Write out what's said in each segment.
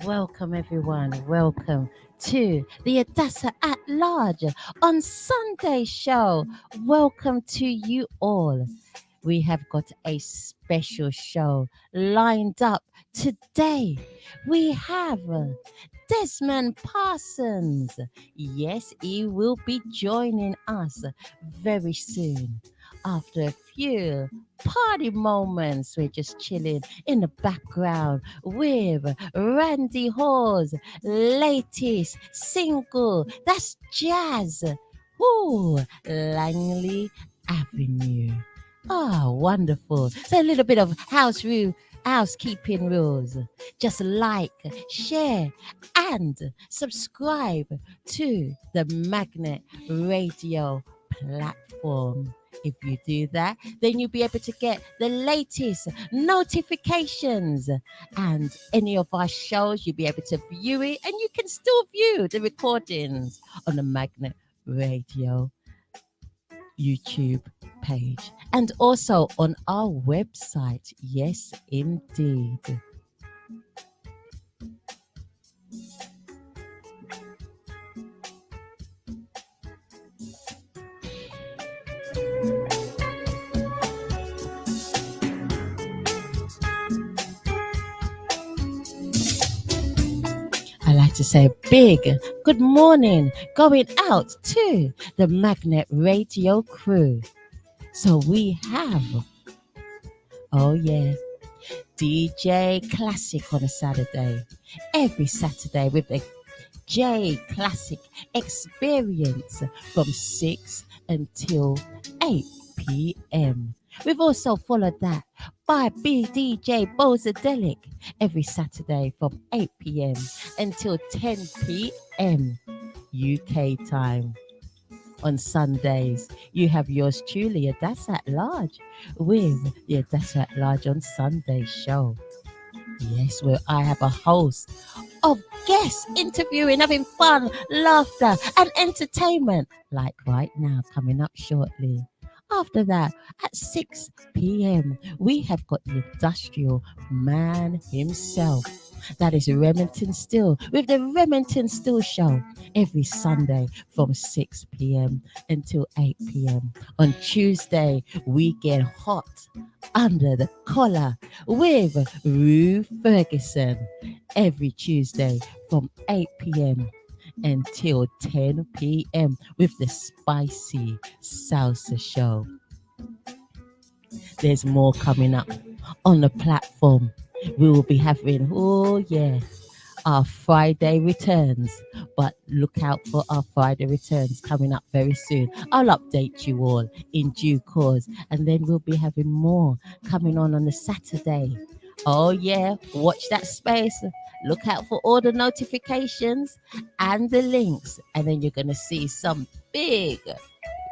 welcome everyone. Welcome to the Adassah at Large on Sunday show. Welcome to you all. We have got a special show lined up today. We have Desmond Parsons. Yes, he will be joining us very soon. After a few party moments, we're just chilling in the background with Randy Hall's latest single. That's Jazz. Ooh, Langley Avenue. Ah, wonderful. So a little bit of housekeeping rules. Just like, share, and subscribe to the Magnet Radio platform. If you do that, then you'll be able to get the latest notifications and any of our shows, you'll be able to view it, and you can still view the recordings on the Magnet Radio YouTube page and also on our website. Yes, indeed. I like to say a big good morning going out to the Magnet Radio crew. So we have, oh yeah, DJ Classic on a Saturday. Every Saturday with a J Classic Experience from 6 until 8 p.m. We've also followed that by BDJ Bozadelic every Saturday from 8 p.m. until 10 p.m. UK time. On Sundays, you have yours truly, Adassah at Large, with the Adassah at Large on Sunday show. Yes, where I have a host of guests interviewing, having fun, laughter, and entertainment, like right now, coming up shortly. After that, at 6 p.m., we have got the industrial man himself. That is Remington Still, with the Remington Still Show every Sunday from 6 p.m. until 8 p.m. On Tuesday, we get hot under the collar with Rue Ferguson every Tuesday from 8 p.m. until 10 p.m. with the Spicy Salsa Show. There's more coming up on the platform. We will be having, oh yeah, our Friday returns. But look out for our Friday returns coming up very soon. I'll update you all in due course. And then we'll be having more coming on the Saturday. Oh yeah, watch that space. Look out for all the notifications and the links. And then you're going to see some big,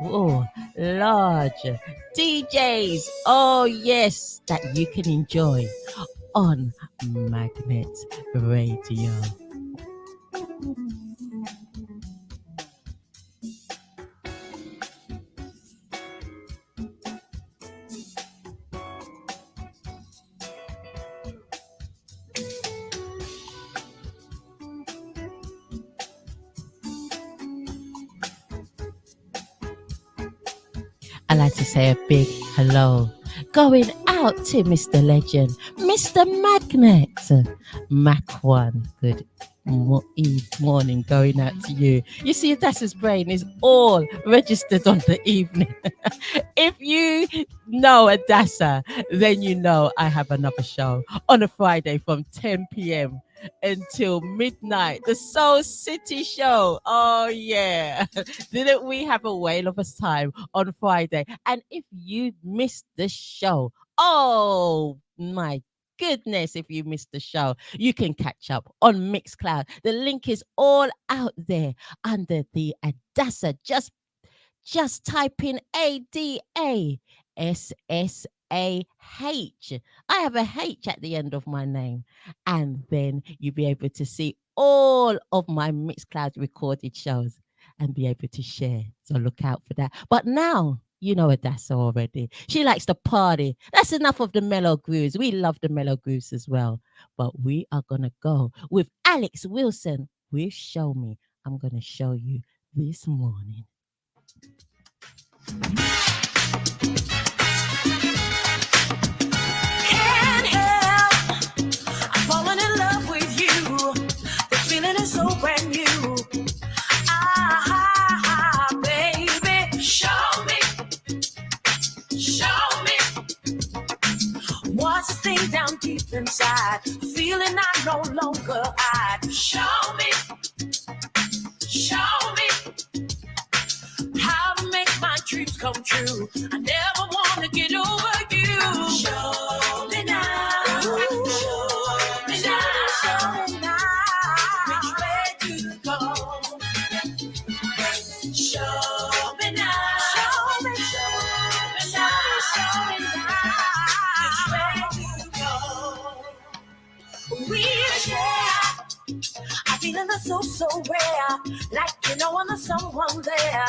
oh, large DJs. Oh yes, that you can enjoy on Magnet Radio. I like to say a big hello going out to Mr. Legend, Mr. Magnet, Mac One. Good morning going out to you. You see, Adassah's brain is all registered on the evening. If you know Adassah, then you know I have another show on a Friday from 10 p.m. until midnight. The Soul City Show. Oh, yeah. Didn't we have a whale of a time on Friday? And if you missed the show, oh, my goodness, if you missed the show, you can catch up on Mixcloud. The link is all out there under the Adassah. Just type in ADASSAH. I have a H at the end of my name. And then you'll be able to see all of my Mixcloud recorded shows and be able to share. So look out for that. But now, You know Adassah already. She likes to party. That's enough of the mellow grooves. We love the mellow grooves as well. But we are going to go with Alex Wilson with Show Me. I'm going to show you this morning. Can't help, I'm falling in love with you. The feeling is so brand new. Ah, baby, show me what's this thing down deep inside. A feeling I no longer hide. Show me how to make my dreams come true. I never want to get over you. Show me now. Show me now. Which way to go? Show me now. Show me now. Which way to go? We share. I feeling that's so rare. Like you know when there's someone there.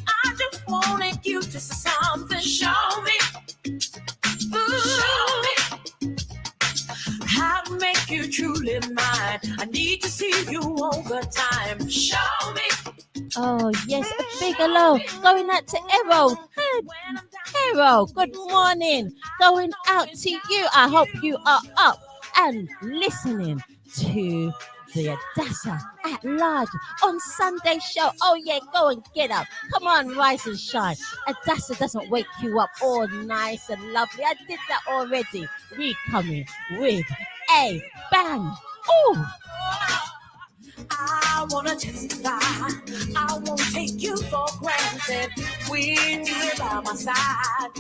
I just wanted you to say something. Show me. Show me how to make you truly mine. I need to see you over time. Show me. Oh, yes, a big hello going out to Errol. Errol, good morning. Going out to you. I hope you are up and listening to the Adassah at Large on Sunday show. Oh, yeah, go and get up. Come on, rise and shine. Adassah doesn't wake you up all nice and lovely. I did that already. We coming with a bang. Ooh. I wanna testify. I won't take you for granted when you're by my side.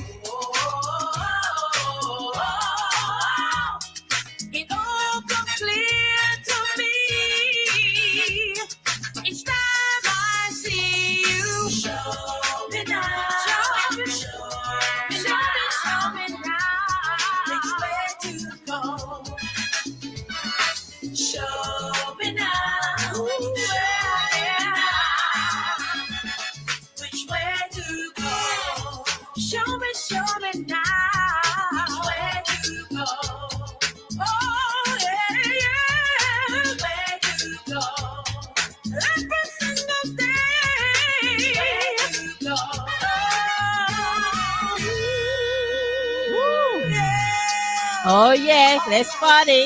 It all comes clear to me each time I see you. Show me now. Show me now. Which way to go? Show me now. Which way to go? Show me now. Which way to go? Oh, yeah. Which way to go? Every single day. Which way to go? Woo. Yeah. Oh, yeah, let's party.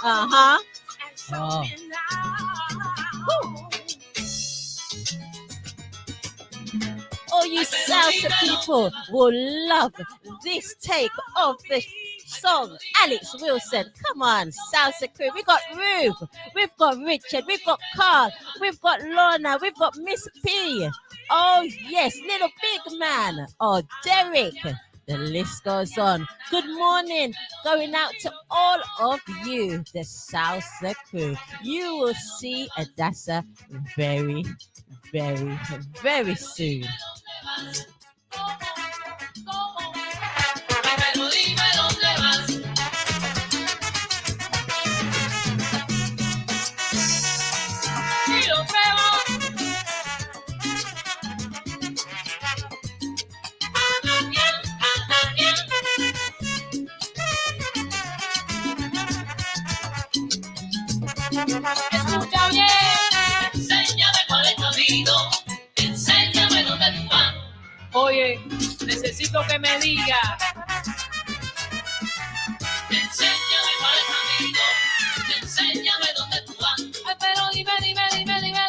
Uh-huh. Oh. All you salsa people will love this take of the song. Alex Wilson, come on, salsa crew. We got Ruth, we've got Richard, we've got Carl, we've got Lorna, we've got Miss P. Oh yes, little big man. Oh, Derek. The list goes on. Good morning, going out to all of you, the salsa crew. You will see Adassah very, very, very soon. Escucha bien, enséñame cuál es tu camino, enséñame dónde tú vas. Oye, necesito que me diga. Enséñame cuál es tu camino, enséñame dónde tú vas. Ay, pero dime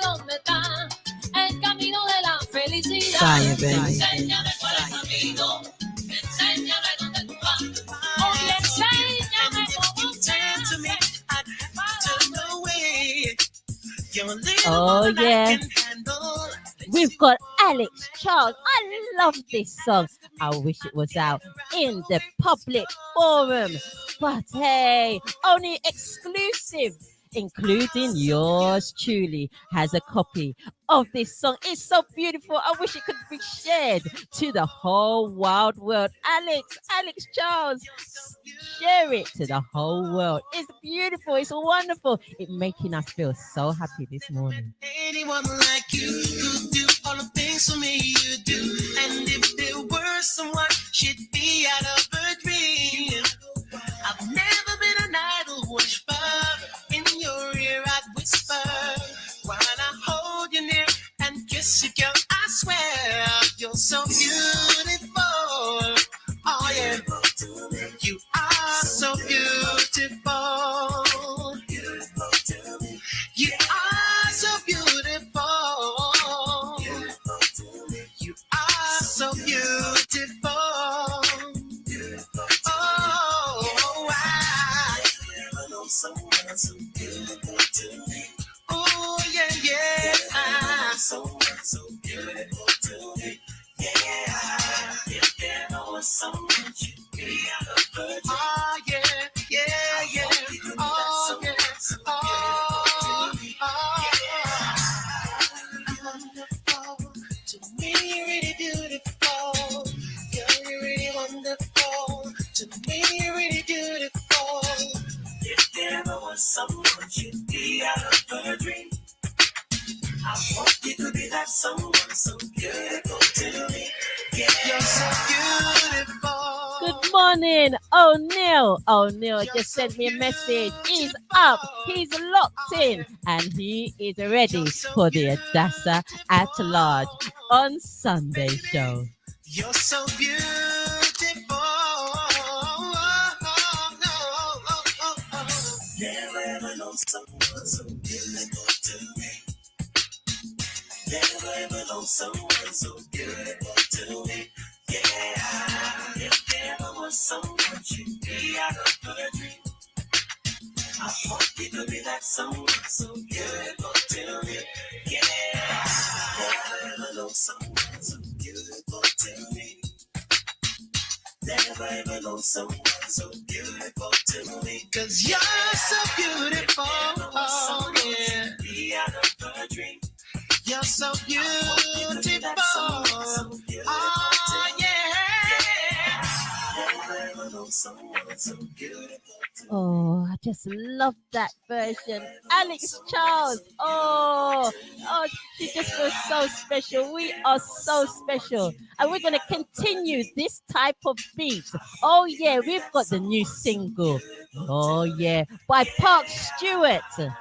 dónde está el camino de la felicidad. Fire, baby. Enséñame cuál es tu camino, enséñame dónde tú vas. Oye, enséñame cómo se hace. Oh yeah, we've got Alex Charles. I love this song. I wish it was out in the public forum, but hey, only exclusive including yours truly, has a copy of this song. It's so beautiful. I wish it could be shared to the whole wild world. Alex Charles, share it to the whole world. It's beautiful. It's wonderful. It's making us feel so happy this morning. Anyone like you who do all the things for me you do, and if there were someone, she'd be out of a dream. I've never been an idle worshiper. In your ear I'd whisper while I hold you near and kiss you, girl. I swear you're so beautiful. Oh yeah, you are so beautiful. You are so beautiful. You are so beautiful. Oh, I never know someone so beautiful to me. Oh, yeah, yeah. Someone so beautiful to me. Yeah. If there was someone you'd be out of virgin. Oh, yeah, yeah, yeah. Oh, yeah. Oh, wonderful. To me, you're really beautiful. You're really wonderful. To me, you're really beautiful. If there ever was someone you'd be out of a dream, I hope you could be that someone so beautiful to me. Yeah, you're so beautiful. Good morning, O'Neill. O'Neill just sent me a message. He's up, he's locked in, and he is ready for the Adassah at Large on Sunday show. You're so beautiful. Never ever known someone so beautiful to me. Never ever known someone so beautiful to me. Yeah, if there ever was someone you'd be out of a dream, I hope you could be that someone so beautiful to me. Yeah, never ever known someone so beautiful to me. Never ever known someone so beautiful to me. 'Cause you're so beautiful. Oh, yeah. Be out of a dream. You're so beautiful. Oh, yeah. Never ever known someone so beautiful. Oh, I just love that version. Alex Charles. Oh, she just feels so special. We are so special. And we're going to continue this type of beat. Oh, yeah, we've got the new single. Oh, yeah, by Park Stewart. The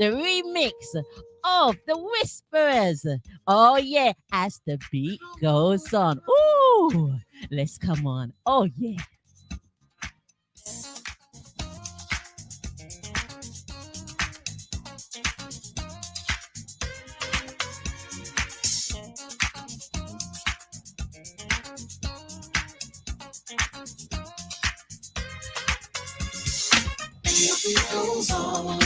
remix of The Whisperers. Oh, yeah, as the beat goes on. Ooh, let's come on. Oh, yeah. It goes on,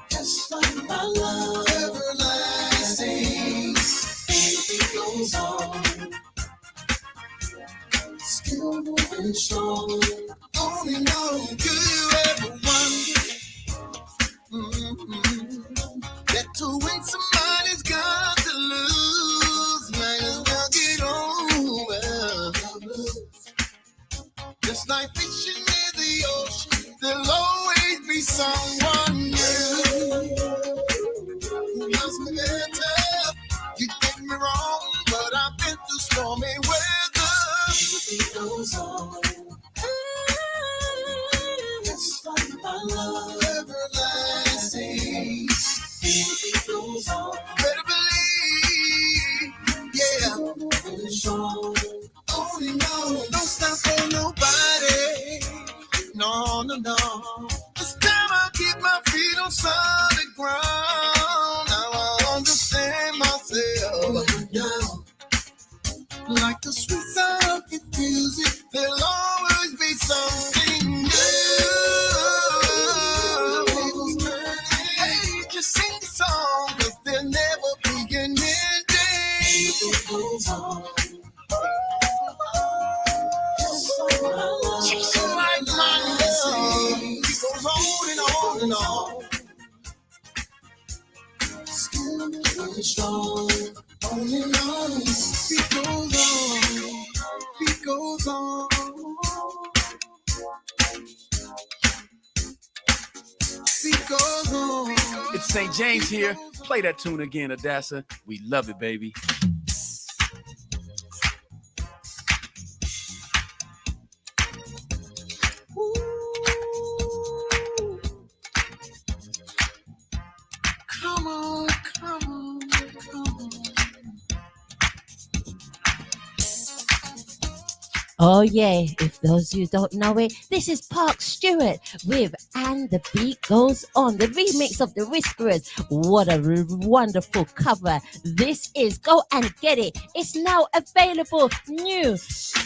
just like my love, everlasting. It goes on, still moving strong. Only know you ever wonder that to win somebody's got to lose. Might as well get over. Just like fishing in the ocean, there'll always be someone new who loves me better. You get me wrong, but I've been through stormy weather. It goes on, just like my love, everlasting. It goes on, better believe, yeah. Strong. Only know, don't stop for nobody. No, no, no. This time I'll keep my feet on solid ground. Now I understand myself. Yeah. Like the sweet sound of music, there'll always be something new. Hey, just sing the song, 'cause there'll never be an ending. It goes on. Just like my love, it goes on strong. On and on. Beat goes on. Beat goes on. Beat goes on. It's St. James here. Play that tune again, Adassah. We love it, baby. Come on, come on, come on. Oh yeah, if those who don't know it, this is Park Stewart with And the Beat Goes On, the remix of The Whisperers. What a wonderful cover this is. Go and get it. It's now available new,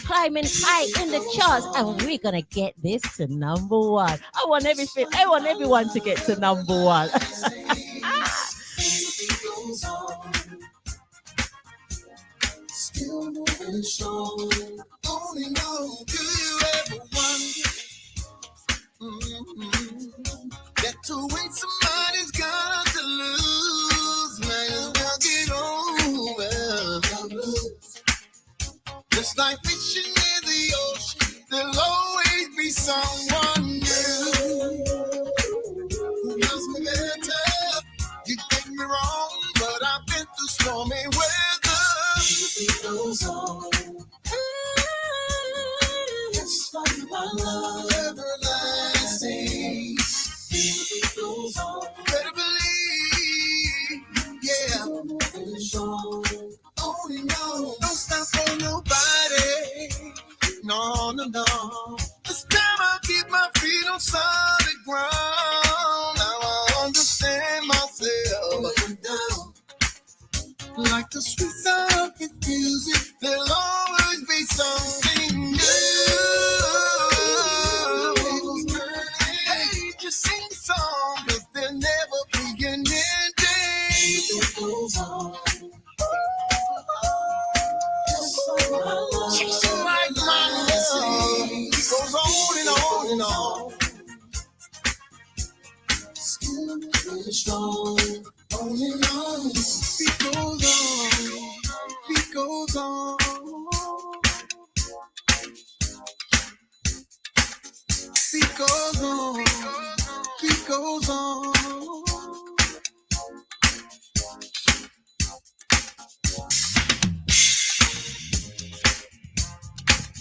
climbing high in the charts, and we're gonna get this to number one. I want everyone to get to number one. Still moving strong. Only know, do you ever wonder that to win somebody's got to lose? Might as well get over. Just like fishing in the ocean, there'll always be someone new who knows me better. You get me wrong, but I've been through stormy weather. It goes on. Just like my love, everlasting. It goes on. Better believe, yeah. Oh, no, don't stop for nobody. No, no, no. This time I'll keep my feet on solid ground. Now I understand myself. Down. Like the sweet sound of his music, there'll always be something new. Hey, just sing the song, but there'll never be an ending. It goes on. Chasing like my love. It goes on and on and on. Still really strong. On and on. Beat goes on. Beat goes on. Beat goes on. Beat goes on.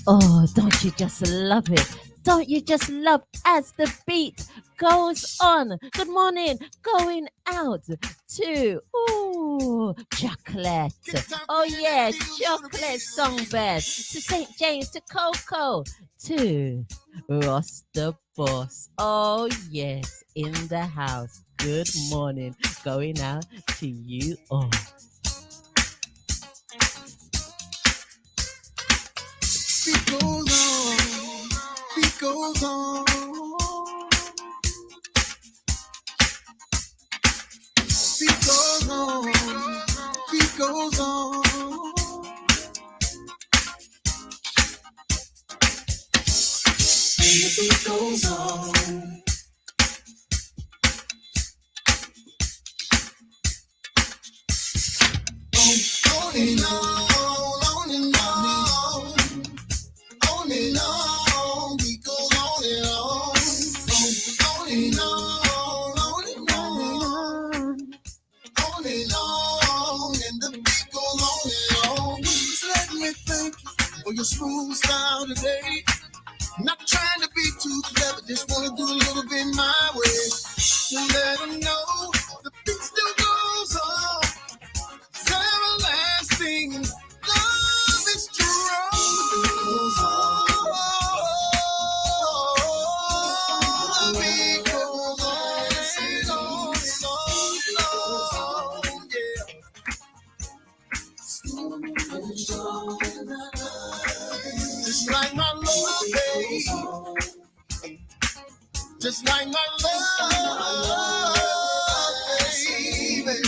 Oh, don't you just love it? Don't you just love as the beat goes on? Good morning, going out to chocolate. Oh yeah, chocolate songbird. To St. James, to Coco, to Ross the Boss. Oh yes, in the house. Good morning, going out to you all. Beat goes on. Beat goes on. Beat goes on. Beat goes on. The beat goes on. On and on. Your smooth style today. Not trying to be too clever, just want to do a little bit my way. To let them know the beat still goes on. It's everlasting. Love is strong. The beat goes on. It goes on. Yeah. Just like my love, baby. Just like my love, baby.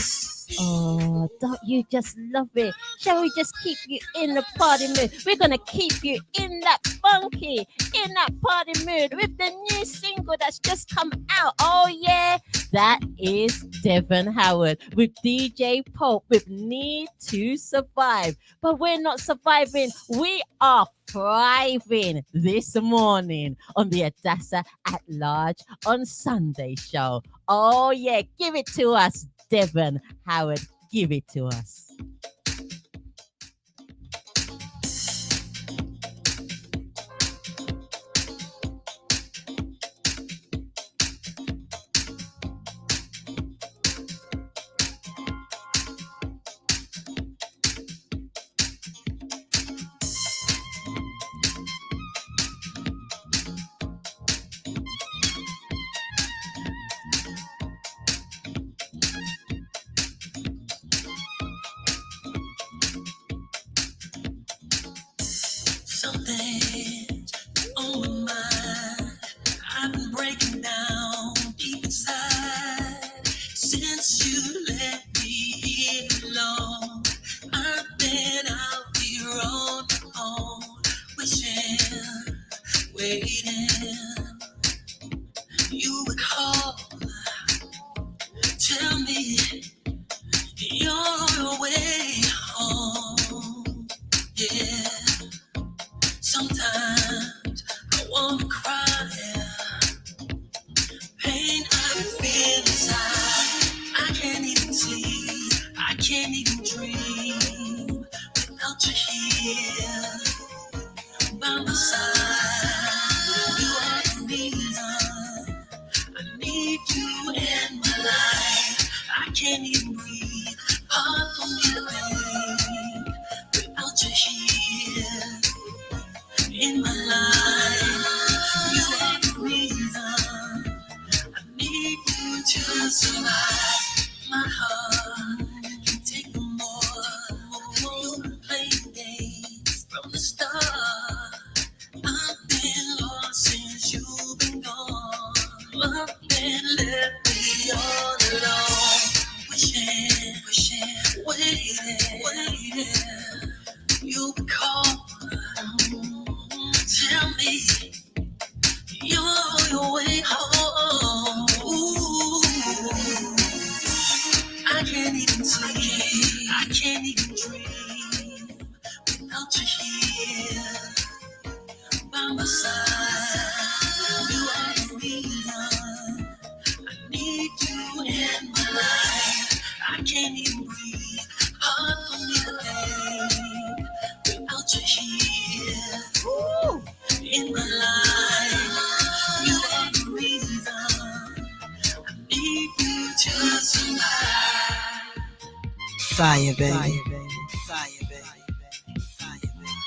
Oh, don't you just love it? Shall we just keep you in the party mood? We're gonna keep you in that funky, in that party mood with the new single that's just come out. Oh yeah, that is Devon Howard with DJ Pope with Need to Survive. But we're not surviving, we are thriving this morning on the Adassah at Large on Sunday show. Oh yeah, give it to us, Devon Howard. Give it to us. Something on my mind. I've been breaking down deep inside. Since you let me here alone, I've been out here on my own, wishing, waiting. You would call, tell me you're way home. Yeah. Sometimes I wanna cry. Pain I feel inside. I can't even sleep. I can't even dream without you here by my side. You are the reason I need you in my life. I can't even breathe. Hard for me to think without you here in my life. You are the reason I need you to survive. My heart can take no more. You've been playing games from the start. I've been lost since you've been gone. I've been left me all alone. Wishing, waiting. You would call. Tell me you're your way home. Ooh, I can't even sleep. I can't even dream without you here by my side. You are the reason I need you in my life. I can't even breathe. Hard for me to think without you here. Ooh. In my life, you are the reason I need you to survive. Fire, baby. Fire, baby. Fire, baby. Fire, baby.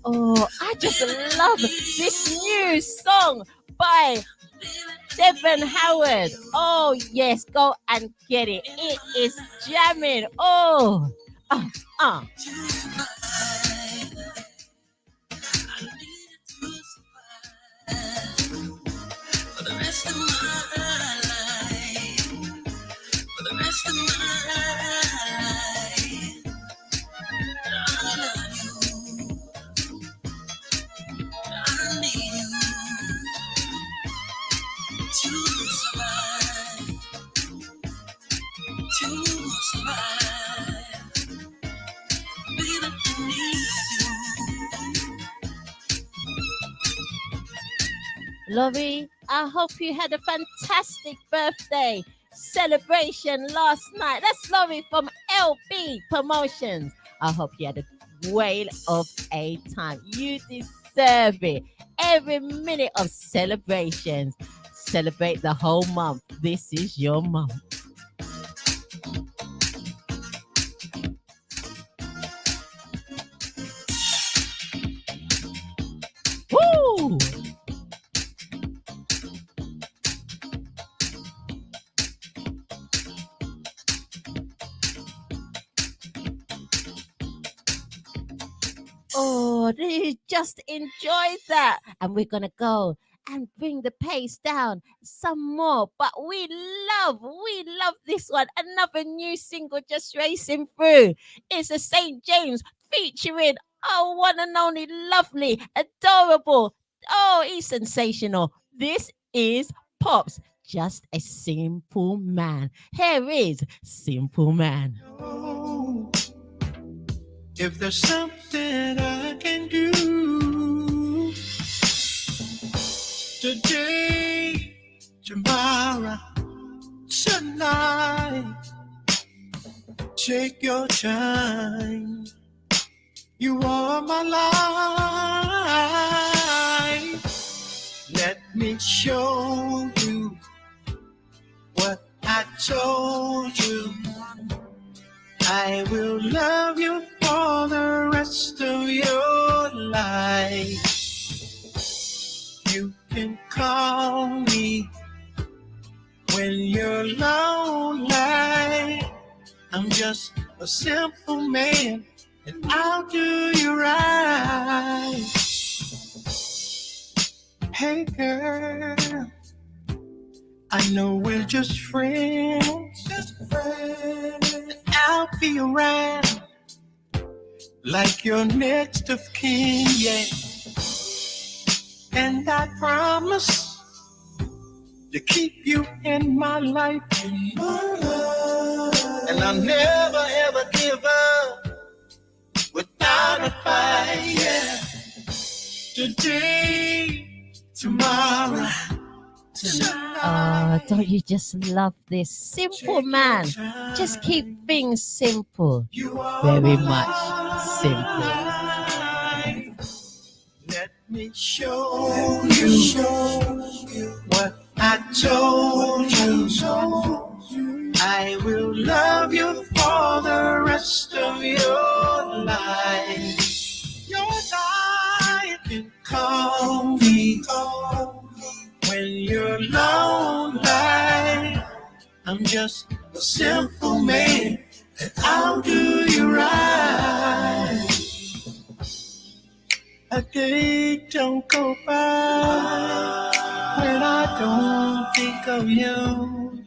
Oh, I just love this new song by Devon Howard. Oh, yes, go and get it. It is jamming. Oh, uh. For the rest of my life, for the rest of my life, I love you. I need you to survive, to survive. Baby, I need you. Lovey, I hope you had a fantastic birthday celebration last night. That's Lovey from LB Promotions. I hope you had a whale of a time. You deserve it. Every minute of celebrations. Celebrate the whole month. This is your month. Woo! Oh, just enjoy that. And we're going to go and bring the pace down some more. But we love this one. Another new single just racing through. It's a St. James featuring, oh, one and only lovely, adorable. Oh, he's sensational. This is Pops, just a simple man. Here is Simple Man. If there's something I can do today, tomorrow, tonight, take your time. You are my life. Let me show you what I told you. I will love you for the rest of your life. You can call me when you're lonely. I'm just a simple man, and I'll do you right. Hey girl, I know we're just friends. I'll be around like your next of kin, yeah. And I promise to keep you in my life. And I'll never ever give up without a fight, yeah. Today, tomorrow, Oh, don't you just love this? Simple man. Just keep things simple. Very much simple. Let me show you what I told you. I will love you for the rest of your life. Your time can call me when you're lonely. I'm just a simple man, and I'll do you right. A day don't go by when I don't think of you.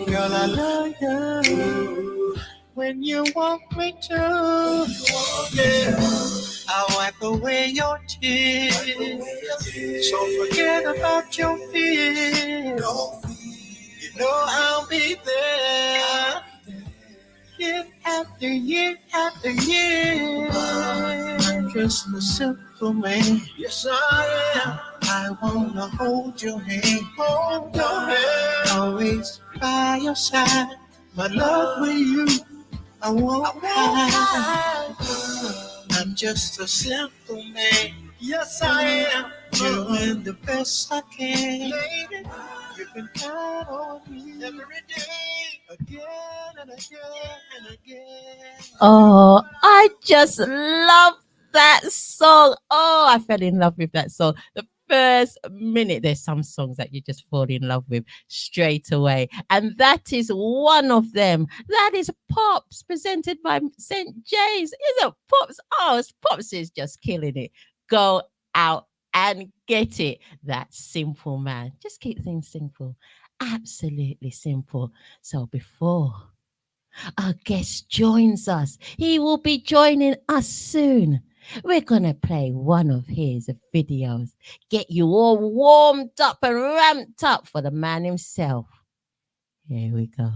Girl, I love you when you want me to. Yeah. I'll wipe away your tears, so forget about your fears. You know I'll be there, year after year after year. I'm just a simple man. Yes, I am. I wanna hold your hand, always by your side. My love with you, I won't hide. I'm just a simple man. Yes, I am. Doing the best I can. Lady, you can count on me every day, again and again and again. Oh, I just love that song. Oh, I fell in love with that song. The first minute, there's some songs that you just fall in love with straight away. And that is one of them. That is Pops, presented by St. James. Isn't Pops? Oh, Pops is just killing it. Go out and get it. That simple man. Just keep things simple. Absolutely simple. So before our guest joins us, he will be joining us soon. We're going to play one of his videos, get you all warmed up and ramped up for the man himself. Here we go.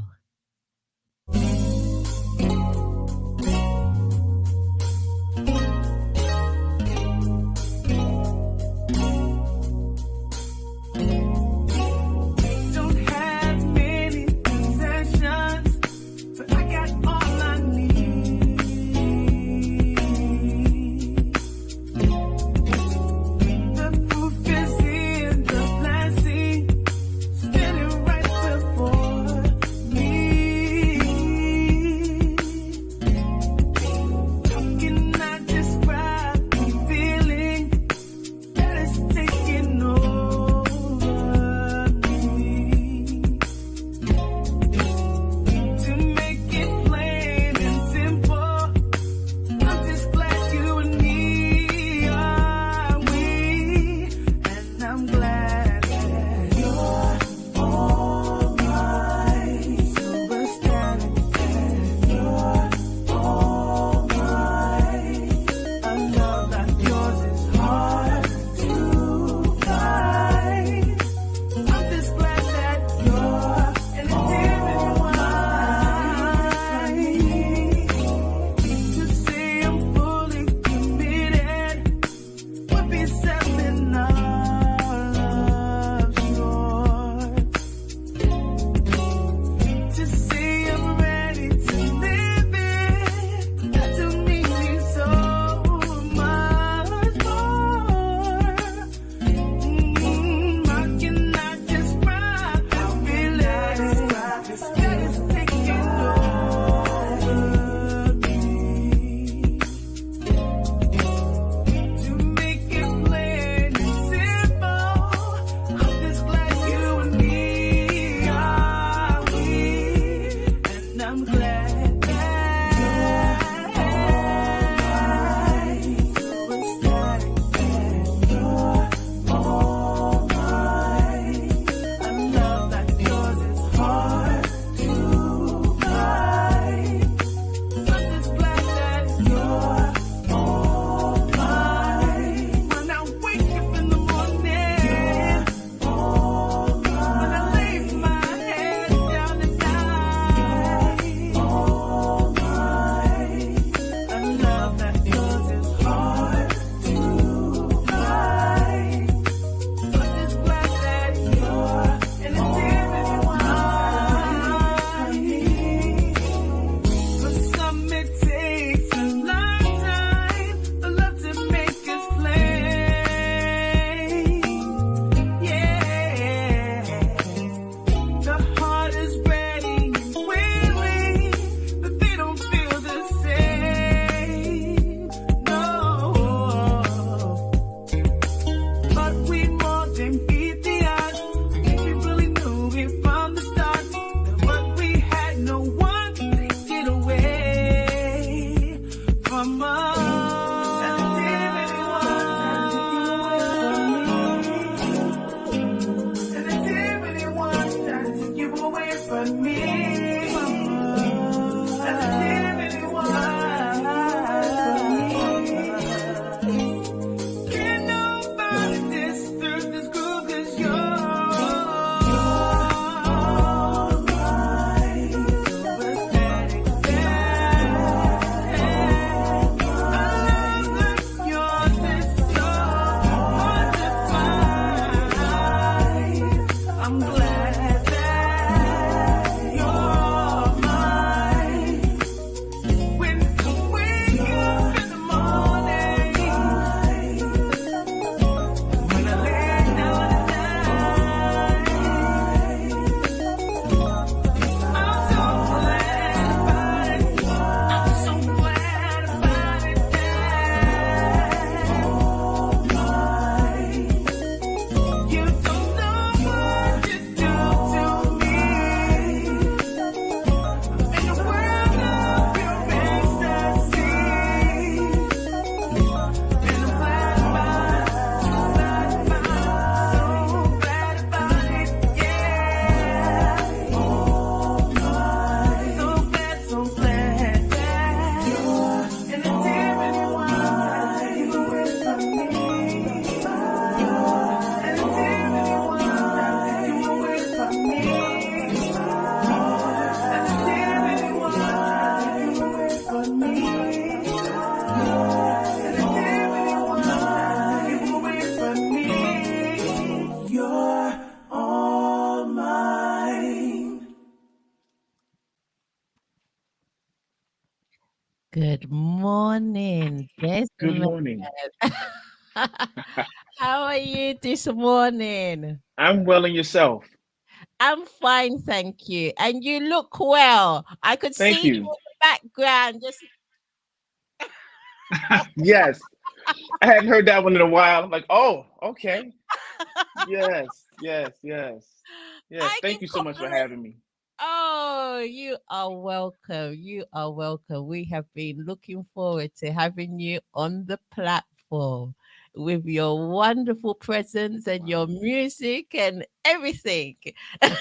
Good morning, Good Desmond. morning. How are you this morning? I'm well and yourself. I'm fine, thank you. And you look well. I could Thank see you you. in the background. Just Yes. I hadn't heard that one in a while. I'm like, oh, okay. Yes, yes, yes. Yes. I Thank give you so much for compliments. having me. Oh, you are welcome. You are welcome. We have been looking forward to having you on the platform with your wonderful presence and your music and everything. And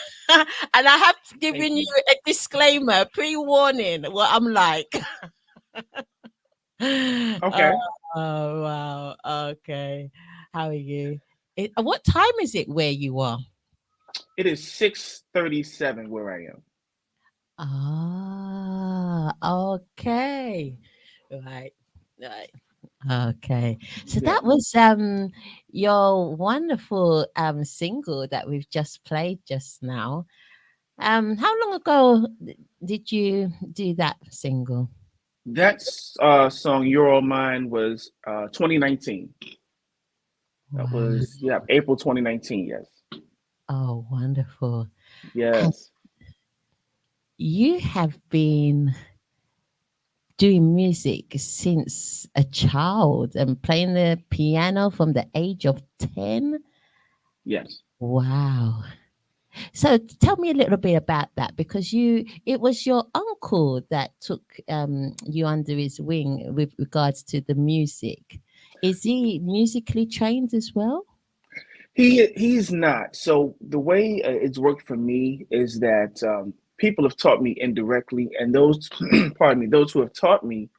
I have Thank given you you. a disclaimer, pre-warning, what I'm like. Oh, Okay. wow. Okay. How are you? What time is it where you are? It is 6:37 where I am. Ah, okay. Right. Right. Okay. So Yeah. that was your wonderful single that we've just played just now. How long ago did you do that single? That's song You're All Mine was 2019. That Wow. was April 2019, yes. Oh, wonderful. And Yes. you have been doing music since a child and playing the piano from the age of 10. Yes. Wow. So tell me a little bit about that because it was your uncle that took you under his wing with regards to the music. Is he musically trained as well? He's not. So the way it's worked for me is that people have taught me indirectly, and those, pardon me, those who have taught me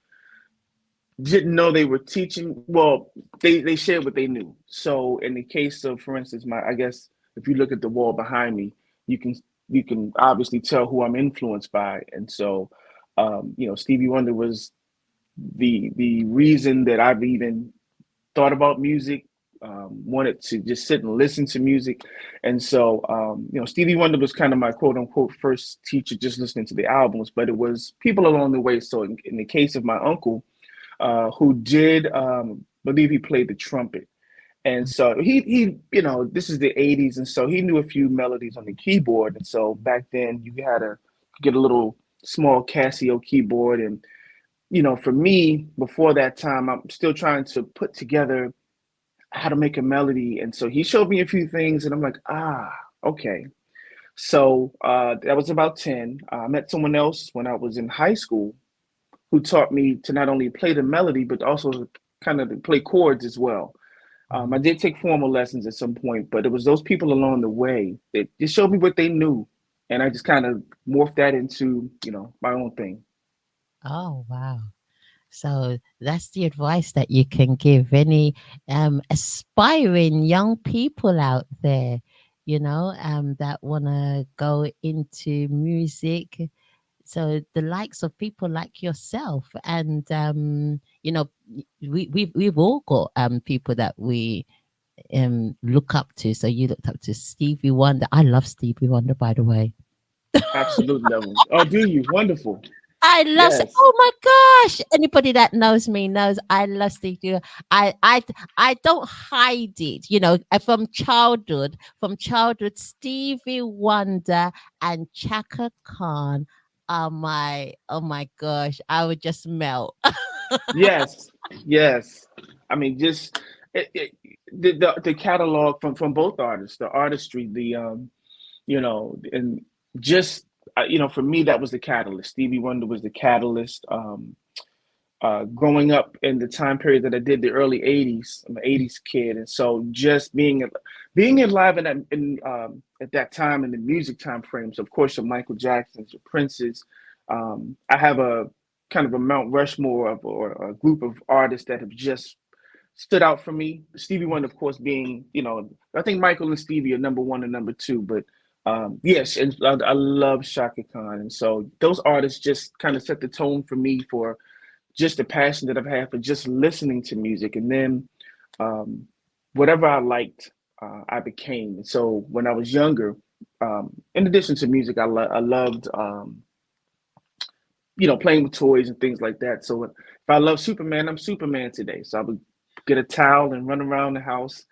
didn't know they were teaching. Well, they shared what they knew. So in the case of, for instance, I guess if you look at the wall behind me, you can you can obviously tell who I'm influenced by, and so Stevie Wonder was the reason that I've even thought about music, wanted to just sit and listen to music. And so, Stevie Wonder was kind of my quote unquote first teacher, just listening to the albums, but it was people along the way. So, in the case of my uncle, who did believe he played the trumpet. And so this is the 80s. And so he knew a few melodies on the keyboard. And so back then you had to get a little small Casio keyboard. And, for me, before that time, I'm still trying to put together how to make a melody. And so he showed me a few things, and I'm like, okay. So that was about 10. I met someone else when I was in high school who taught me to not only play the melody, but also to kind of play chords as well. I did take formal lessons at some point, but it was those people along the way that just showed me what they knew. And I just kind of morphed that into, my own thing. Oh, wow. So that's the advice that you can give any aspiring young people out there, that want to go into music. So the likes of people like yourself, and we've all got people that we look up to. So you looked up to Stevie Wonder. I love Stevie Wonder, by the way. Absolute level. Oh, do you? Wonderful. I love. Yes. Oh my gosh! Anybody that knows me knows I love Stevie. I don't hide it. From childhood, Stevie Wonder and Chaka Khan are my. Oh my gosh! I would just melt. Yes. Yes. I mean, just the catalog from both artists, the artistry, and just for me that was the catalyst. Stevie Wonder was the catalyst. Growing up in the time period that I did, the early '80s, I'm an '80s kid, and so just being in live at that time in the music time frames, of course, your Michael Jacksons, your Princes. I have a kind of a Mount Rushmore or a group of artists that have just stood out for me. Stevie Wonder, of course, being, I think Michael and Stevie are number one and number two, but yes, and I love Shaka Khan. And so those artists just kind of set the tone for me for just the passion that I've had for just listening to music. And then um, whatever I liked, I became. And so when I was younger, in addition to music, I loved playing with toys and things like that. So if I love Superman, I'm Superman today. So I would get a towel and run around the house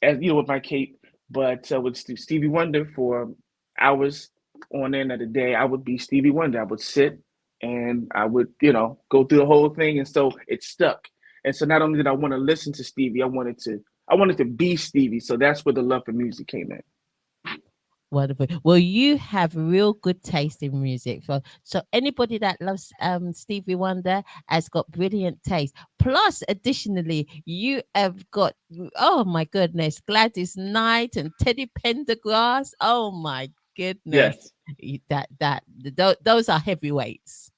as with my cape. But with Stevie Wonder for hours on end of the day, I would be Stevie Wonder. I would sit and I would, go through the whole thing, and so it stuck. And so not only did I want to listen to Stevie, I wanted to be Stevie. So that's where the love for music came in. Wonderful. Well, you have real good taste in music. So anybody that loves Stevie Wonder has got brilliant taste. Plus, additionally, you have got, oh my goodness, Gladys Knight and Teddy Pendergrass. Oh my goodness. Yes. Those are heavyweights.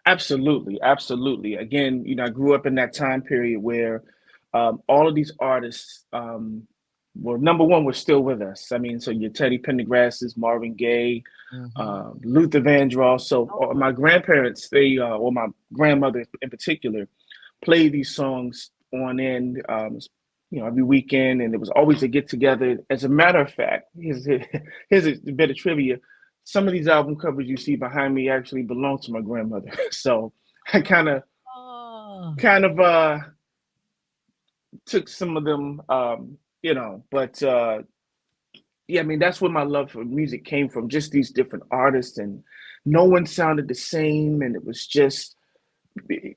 Absolutely, absolutely. Again, I grew up in that time period where all of these artists were number one, were still with us. I mean, so your Teddy Pendergrasses, Marvin Gaye, Hmm. Luther Vandross. So Oh, my grandparents, or my grandmother in particular, played these songs on end, every weekend, and it was always a get together. As a matter of fact, here's a bit of trivia. Some of these album covers you see behind me actually belong to my grandmother. So I oh. kind of took some of them, but yeah, I mean that's where my love for music came from. Just these different artists, and no one sounded the same, and it was just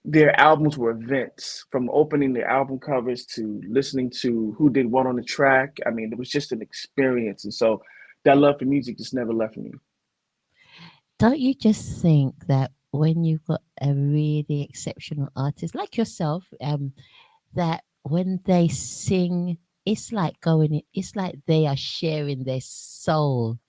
their albums were events, from opening the album covers to listening to who did what on the track. I mean, it was just an experience. And so that love for music just never left me. Don't you just think that when you've got a really exceptional artist like yourself, that when they sing, it's like they are sharing their soul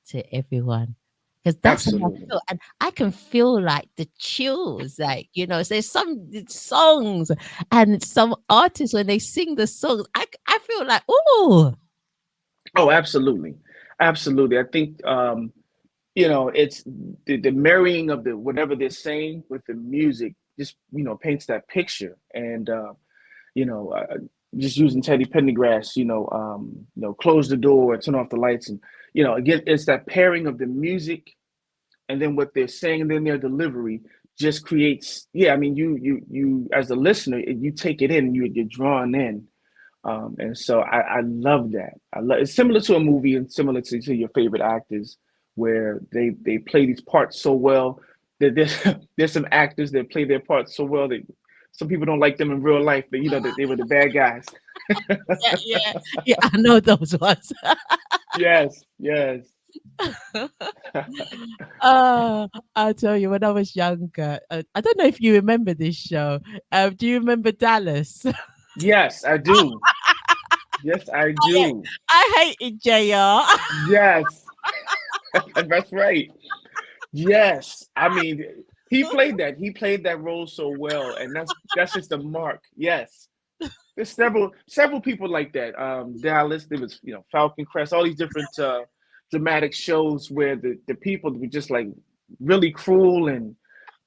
to everyone. Because that's how I Absolutely. feel. And I can feel like the chills, like, there's some songs and some artists when they sing the songs, I feel like, oh, Oh, absolutely. Absolutely. I think, it's the marrying of the whatever they're saying with the music just, paints that picture. And, you know, uh, just using Teddy Pendergrass, close the door, turn off the lights. And, again, it's that pairing of the music and then what they're saying and then their delivery just creates, yeah, I mean, you as a listener, you take it in and you're drawn in. And so I love that. It's similar to a movie and similar to your favorite actors, where they play these parts so well that there's some actors that play their parts so well that some people don't like them in real life, but that they were the bad guys. yeah, yeah, yeah, I know those ones. Yes, yes. I'll tell you, when I was younger, I don't know if you remember this show. Do you remember Dallas? Yes, I do. Yes, I Yeah, do. I hated JR. Yes, that's right. Yes, I mean he played that. He played that role so well, and that's just the mark. Yes, there's several people like that. Dallas, there was Falcon Crest, all these different dramatic shows where the people were just like really cruel, and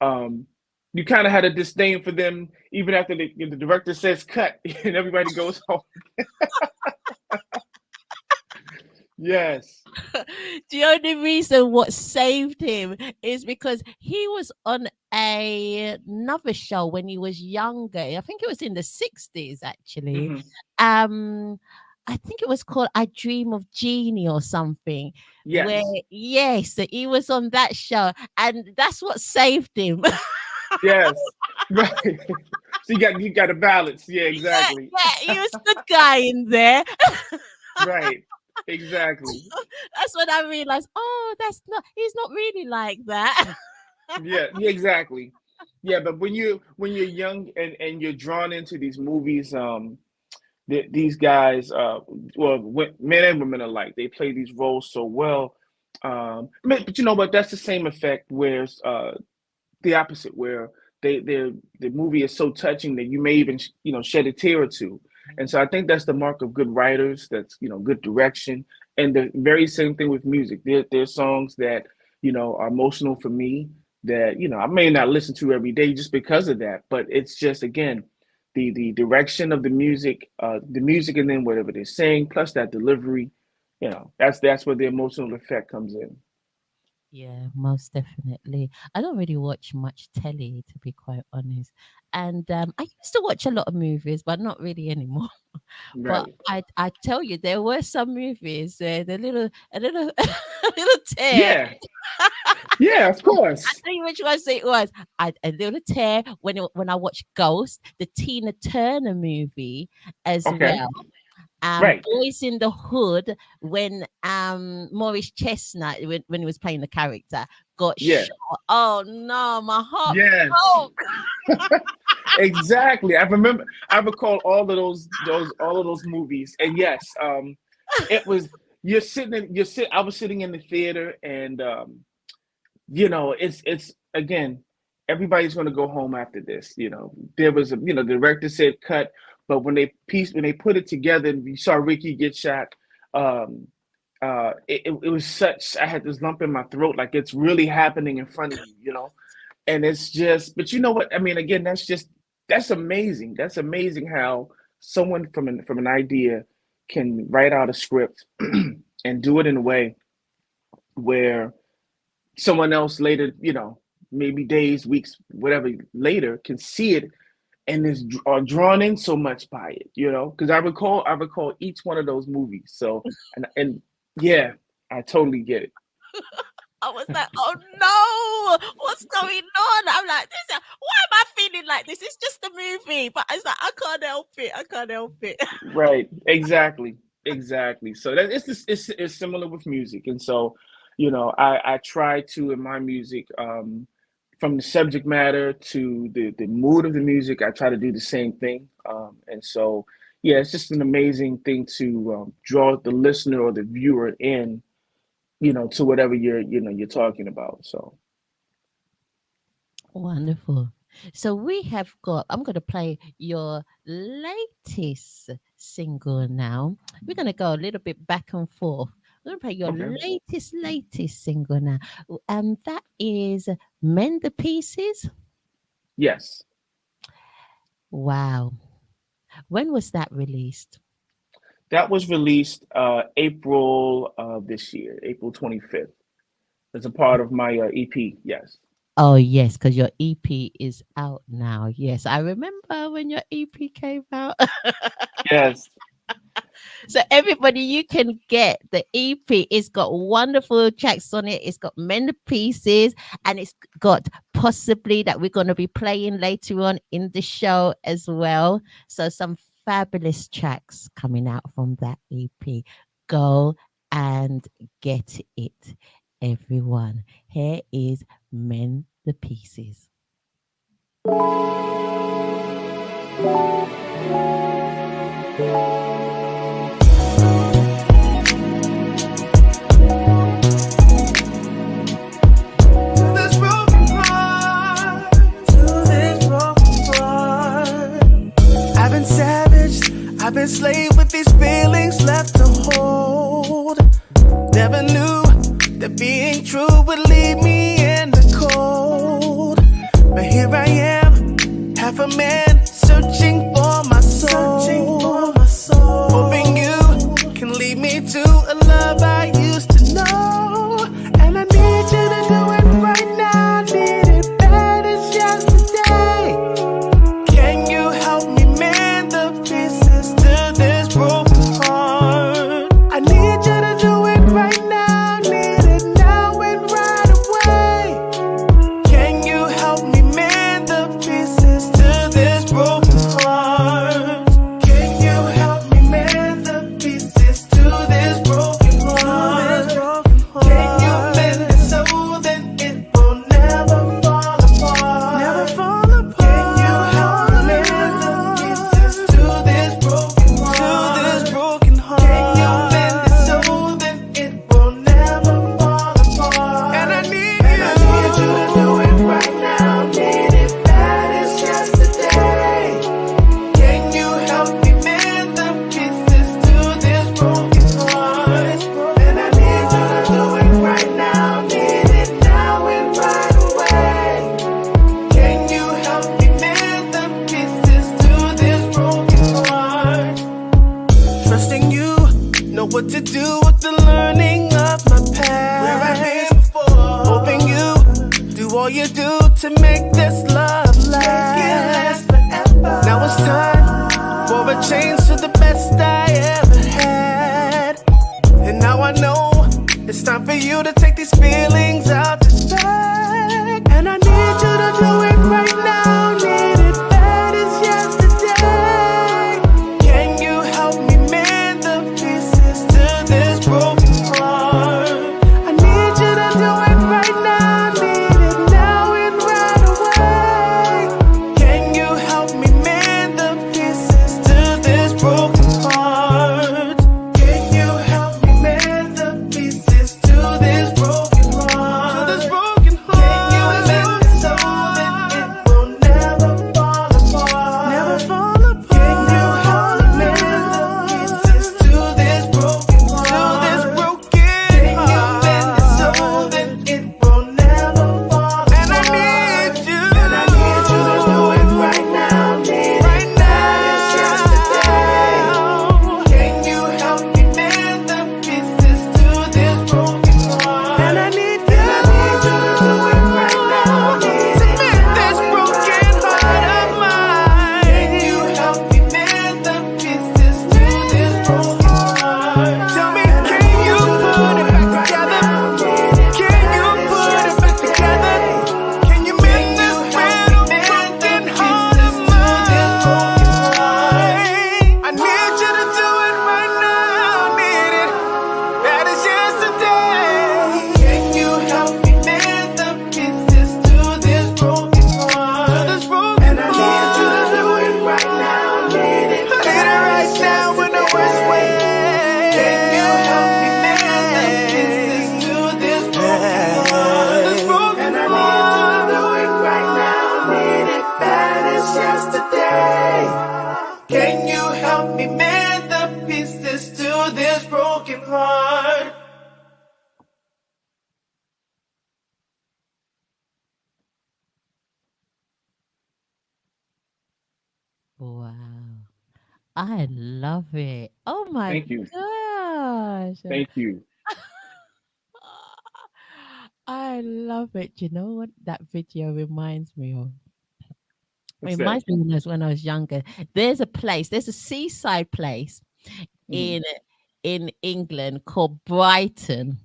um, you kind of had a disdain for them even after the director says cut and everybody goes home. Yes, The only reason what saved him is because he was on another show when he was younger. I think it was in the 60s actually. hmm Um I think it was called I Dream of Jeannie or something. Where yes, yes, he was on that show and that's what saved him. yes, right. So you got a balance. Yeah, Yeah, exactly. yeah, he was the guy in there. Right, exactly. That's when I realized, oh, he's not really like that. Yeah, yeah, exactly. Yeah, but when you're young and you're drawn into these movies, these guys, well, men and women alike, they play these roles so well. But you know what? That's the same effect where the opposite, where the movie is so touching that you may even shed a tear or two. And so I think that's the mark of good writers. That's good direction, and the very same thing with music. There's songs that are emotional for me that I may not listen to every day just because of that, but it's just again the direction of the music, and then whatever they're saying, plus that delivery. That's where the emotional effect comes in. Yeah, most definitely. I don't really watch much telly, to be quite honest. And I used to watch a lot of movies, but not really anymore. But Right. I tell you, there were some movies, the little a little a little tear. Yeah. Yeah, of I course. tell you which ones it was. A little tear when I watched Ghost, the Tina Turner movie as Okay. well. Right. Boys in the Hood, when Maurice Chestnut, when he was playing the character, got Yeah. shot. Oh no, my heart Yes. broke. Exactly. I remember. I recall all of those movies, and yes, it was. I was sitting in the theater, and it's again, everybody's going to go home after this. There was the director said cut, but when they put it together, and you saw Ricky get shot. Um, it was such. I had this lump in my throat, like it's really happening in front of you. And it's just, but you know what? I mean, again, that's amazing. That's amazing how someone from an idea can write out a script and do it in a way where someone else later, maybe days, weeks, whatever later, can see it and is are drawn in so much by it. Because I recall each one of those movies. So and yeah, I totally get it. I was like, oh no, what's going on? I'm like, why am I feeling like this? It's just a movie, but it's like I can't help it. I can't help it. Right. Exactly. Exactly. So that it's similar with music. And so, I try to in my music, from the subject matter to the mood of the music, I try to do the same thing. And so yeah, it's just an amazing thing to draw the listener or the viewer in, to whatever you're talking about. So Wonderful. So I'm going to play your latest single now. We're going to go a little bit back and forth. We're going to play your okay. latest single now. And that is Mend the Pieces. Yes. Wow. When was that released? That was released April of this year, April 25th. As a part of my EP. Yes. Oh, yes, because your EP is out now. Yes, I remember when your EP came out. Yes. So everybody, you can get the EP. It's got wonderful tracks on it. It's got many pieces, and it's got possibly that we're going to be playing later on in the show as well. So some fabulous tracks coming out from that EP. Go and get it, everyone. Here is Mend the Pieces. I've been slaved with these feelings left to hold. Never knew that being true would leave me in the cold. But here I am, half a man, searching for my soul. Hoping you can lead me to a love I used to know. And I need you to do it right now. Need it bad as yesterday. Can you help me mend the pieces to this broken heart? I need you to do it right now. Need it now and right away. Can you help me mend the pieces to this you do to make this love last forever? Now it's time for a change to the best I ever had. And now I know it's time for you to take these feelings out this bag. And I need you to do it right now. Need it bad as yesterday. Can you help me mend the pieces to this broken heart? I need you to do it right now. Need it now and right away. Can you help me mend the pieces to this broken heart? Can you help me mend the pieces to this broken heart? To this broken heart. Can you mend it so that it will never fall apart? Never fall apart. Can you help me mend the pieces to this broken heart? To this broken heart. Can you mend it so that it will never fall apart? And I need you. And I need you to do it right now. Right now. It's just today. Can you help me mend the pieces to this broken heart? And I need you. And I need you to do it right now. To mend this broken heart of mine. Can you help me mend the pieces to this broken heart? Tell me, can you put it back together? Can you put it back together? Can you mend this little broken heart of mine? I need you to do it right now. Need it bad as yesterday. Can you help me mend the pieces to this broken heart? To this broken and I need you to do it right now. Need it right now in the worst way. Can you help me mend the pieces to this broken heart? And I need you to do it right now. Need it bad as yesterday. Can you help me mend the pieces to this broken heart? Wow. I love it. Oh my Thank you. gosh. Thank you. I love it. You know what that video reminds me of? What's that? Reminds me when I was younger. There's a seaside place Mhm. in England called Brighton.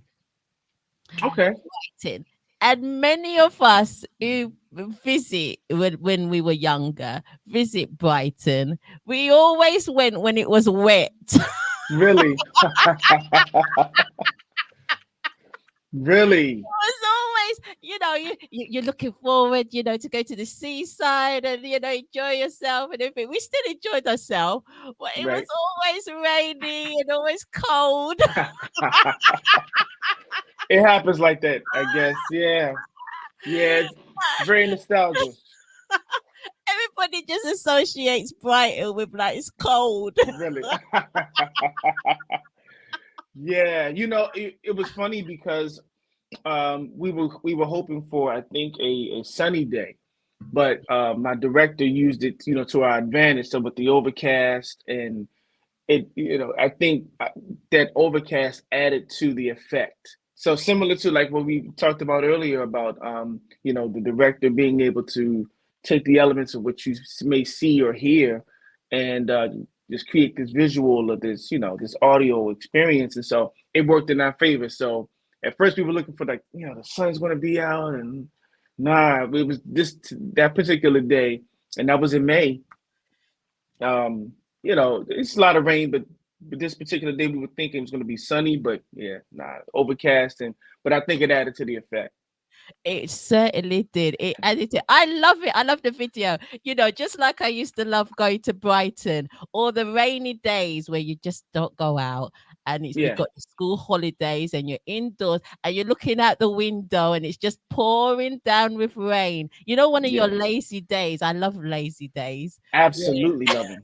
Okay. Brighton. And many of us who visit when we were younger, visit Brighton. We always went when it was wet. Really? Really? Was always, you're looking forward, to go to the seaside and enjoy yourself and everything. We still enjoyed ourselves, but it was Right. always rainy and always cold. It happens like that, I guess. Yeah. Yeah. It's very nostalgic. Everybody just associates Brighton with like it's cold. Really. Yeah. It was funny because we were hoping for, I think, a sunny day, but my director used it, to our advantage. So with the overcast and I think that overcast added to the effect. So similar to like what we talked about earlier about, the director being able to take the elements of what you may see or hear and just create this visual of this, this audio experience. And so it worked in our favor. So at first we were looking for like, the sun's going to be out and nah, it was that particular day. And that was in May. It's a lot of rain, but this particular day we were thinking it was going to be sunny, but yeah, nah, overcast, but I think it added to the effect. It certainly did. It added to. I love it. I love the video. Just like I used to love going to Brighton or the rainy days where you just don't go out and you've Yeah, got the school holidays and you're indoors and you're looking out the window and it's just pouring down with rain. One of your yeah, lazy days. I love lazy days. absolutely love them.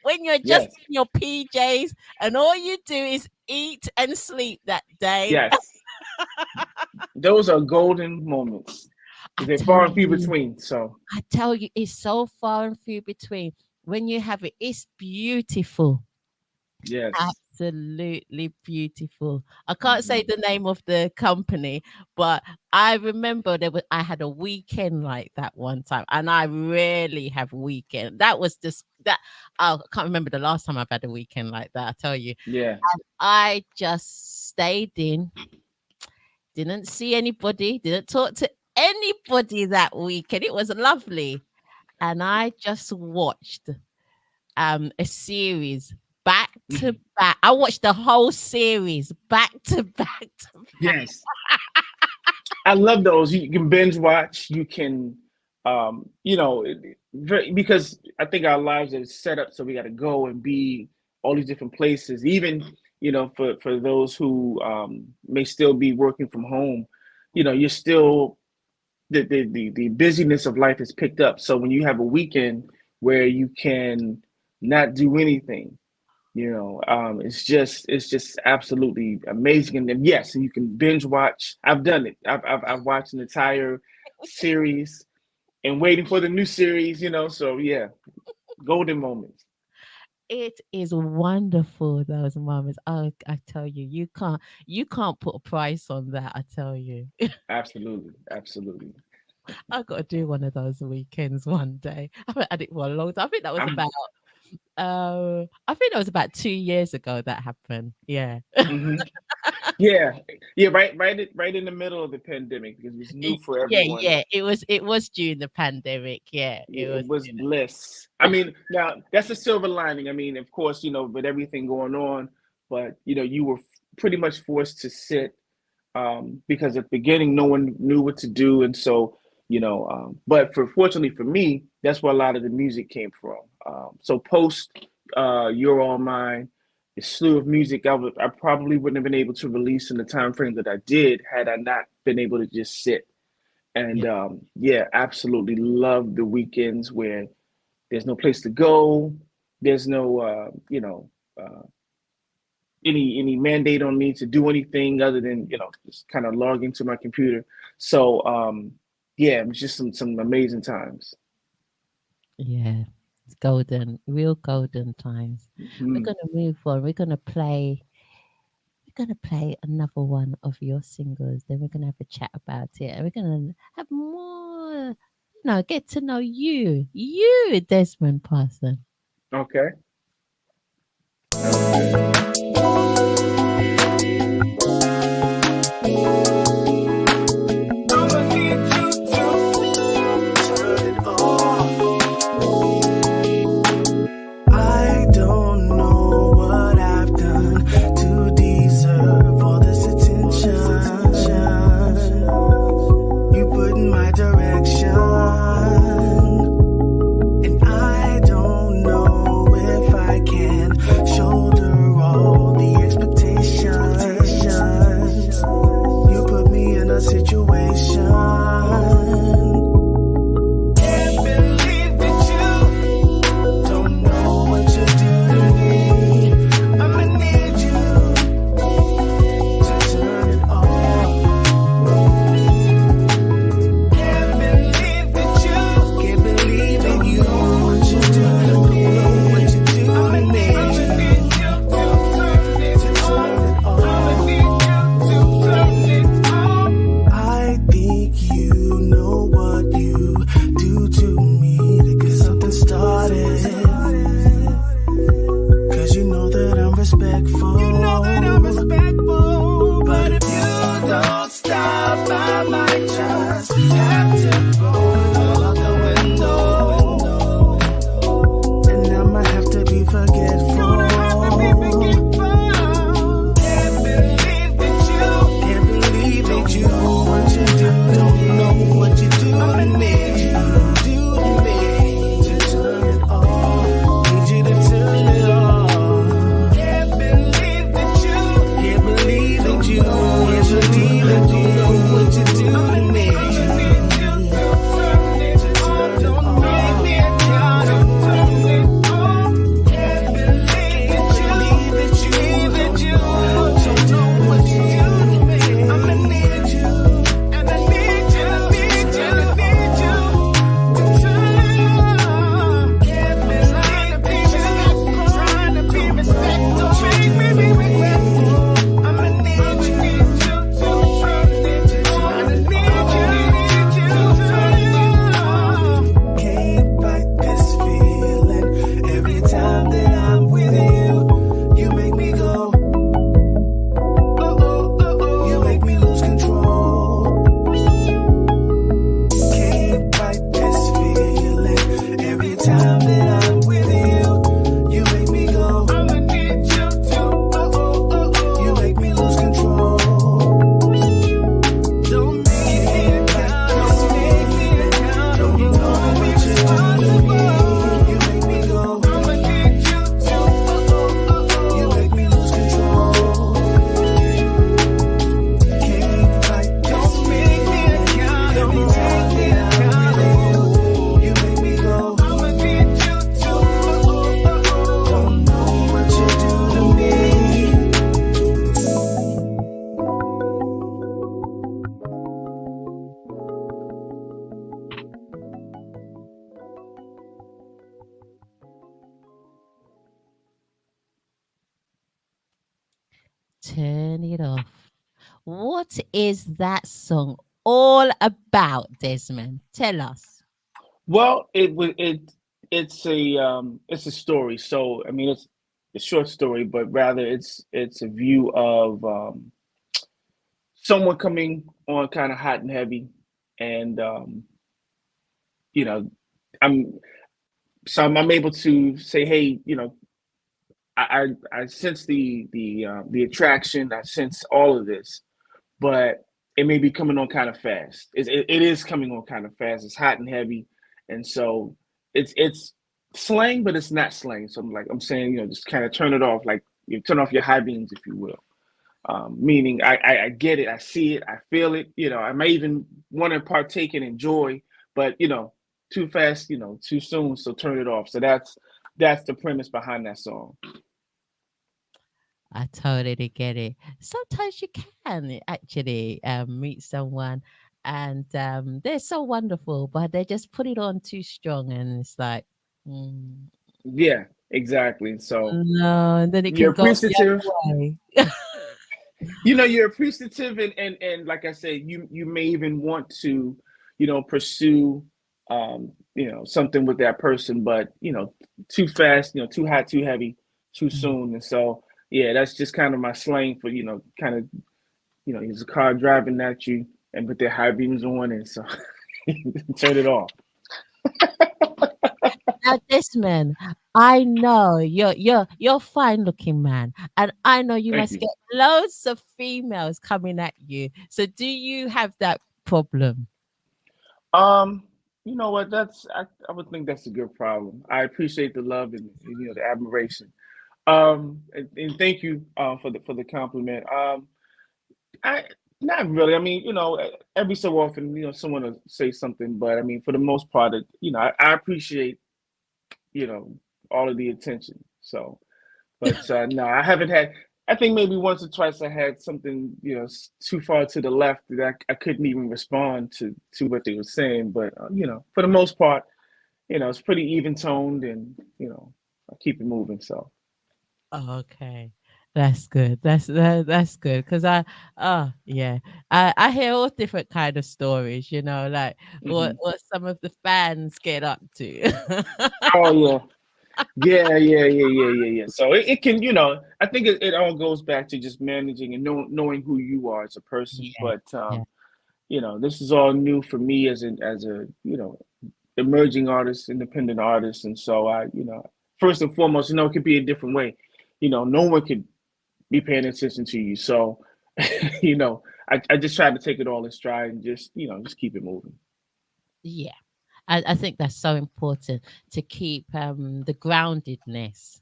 When you're just Yes, in your PJs and all you do is eat and sleep that day. yes, those are golden moments. I They're tell far and few you. between. So I tell you, it's so far and few between. When you have it, it's beautiful. yes, absolutely beautiful. I can't say the name of the company, but I remember I had a weekend like that one time, and I rarely have weekend. That was just that. Oh, I can't remember the last time I've had a weekend like that. I tell you, Yeah. I just stayed in, didn't see anybody, didn't talk to anybody that weekend. It was lovely, and I just watched a series back to back. I watched the whole series back to back to back. Yes. I love those. You can binge watch. You can, because I think our lives are set up so we got to go and be all these different places. Even, for those who may still be working from home, you're still the busyness of life is picked up. So when you have a weekend where you can not do anything, it's just absolutely amazing. And then, yes, and you can binge watch. I've done it. I've watched an entire series and waiting for the new series. So yeah, golden moments. It is wonderful, those moments. Oh, I tell you, you can't put a price on that. I tell you. Absolutely, absolutely. I've got to do one of those weekends one day. I haven't had it for a long time. I think that was about 2 years ago that happened. Yeah. Mhm. Yeah, right in the middle of the pandemic, because it was new for everyone. Yeah. It was during the pandemic. Yeah, It was bliss. I mean, now that's a silver lining. I mean, of course, with everything going on, but you were pretty much forced to sit, because at the beginning no one knew what to do, and so but fortunately for me, that's where a lot of the music came from. So post You're All Mine, the slew of music I probably wouldn't have been able to release in the time frame that I did had I not been able to just sit. And absolutely love the weekends where there's no place to go, there's no any mandate on me to do anything other than just kind of log into my computer. So it was just some amazing times. Yeah. It's golden, real golden times. We're gonna move on. We're gonna play another one of your singles. Then we're gonna have a chat about it. And we're gonna have more, get to know you, Desmond Parson. Okay. What you do? What is that song all about, Desmond? Tell us. Well, it's a story. So I mean, it's a short story, but rather it's a view of someone coming on kind of hot and heavy, and you know, I'm I'm able to say, hey, I sense the attraction, I sense all of this, but it may be coming on kind of fast. It is coming on kind of fast. It's hot and heavy, and so it's slang, but it's not slang. So I'm saying, just kind of turn it off, like you turn off your high beams, if you will. Meaning I get it, I see it, I feel it. I may even want to partake and enjoy, but too fast, too soon. So turn it off. So that's the premise behind that song. I totally get it. Sometimes you can actually meet someone and they're so wonderful, but they just put it on too strong, and it's like, mm, Yeah, exactly. So no, and then it you're can go the appreciative. other way. You're appreciative, and like I said, you may even want to, pursue something with that person, but too fast, too hot, too heavy, too Mm. soon. And so yeah, that's just kind of my slang for, kind of, there's a car driving at you and put their high beams on, and so turn it off. Now, Desmond, I know you're fine looking man, and I know you Thank must you. get loads of females coming at you. So, do you have that problem? Um, you know what? I would think that's a good problem. I appreciate the love and the admiration. And thank you for the compliment. I Not really. I mean, every so often, someone will say something, but I mean, for the most part, I appreciate you know all of the attention. So, but no, I haven't had. I think maybe once or twice I had something, too far to the left that I couldn't even respond to what they were saying. But for the most part, it's pretty even toned, and I keep it moving. So. Okay. That's good. That's good because oh yeah, I hear all different kind of stories. Like Mhm. what some of the fans get up to. Oh yeah. Yeah. So it can, I think it all goes back to just managing and knowing who you are as a person. Yeah, But yeah, this is all new for me as a emerging artist, independent artist, and so first and foremost, it could be a different way. No one could be paying attention to you. So, I just try to take it all in stride and just keep it moving. yeah. I think that's so important to keep the groundedness.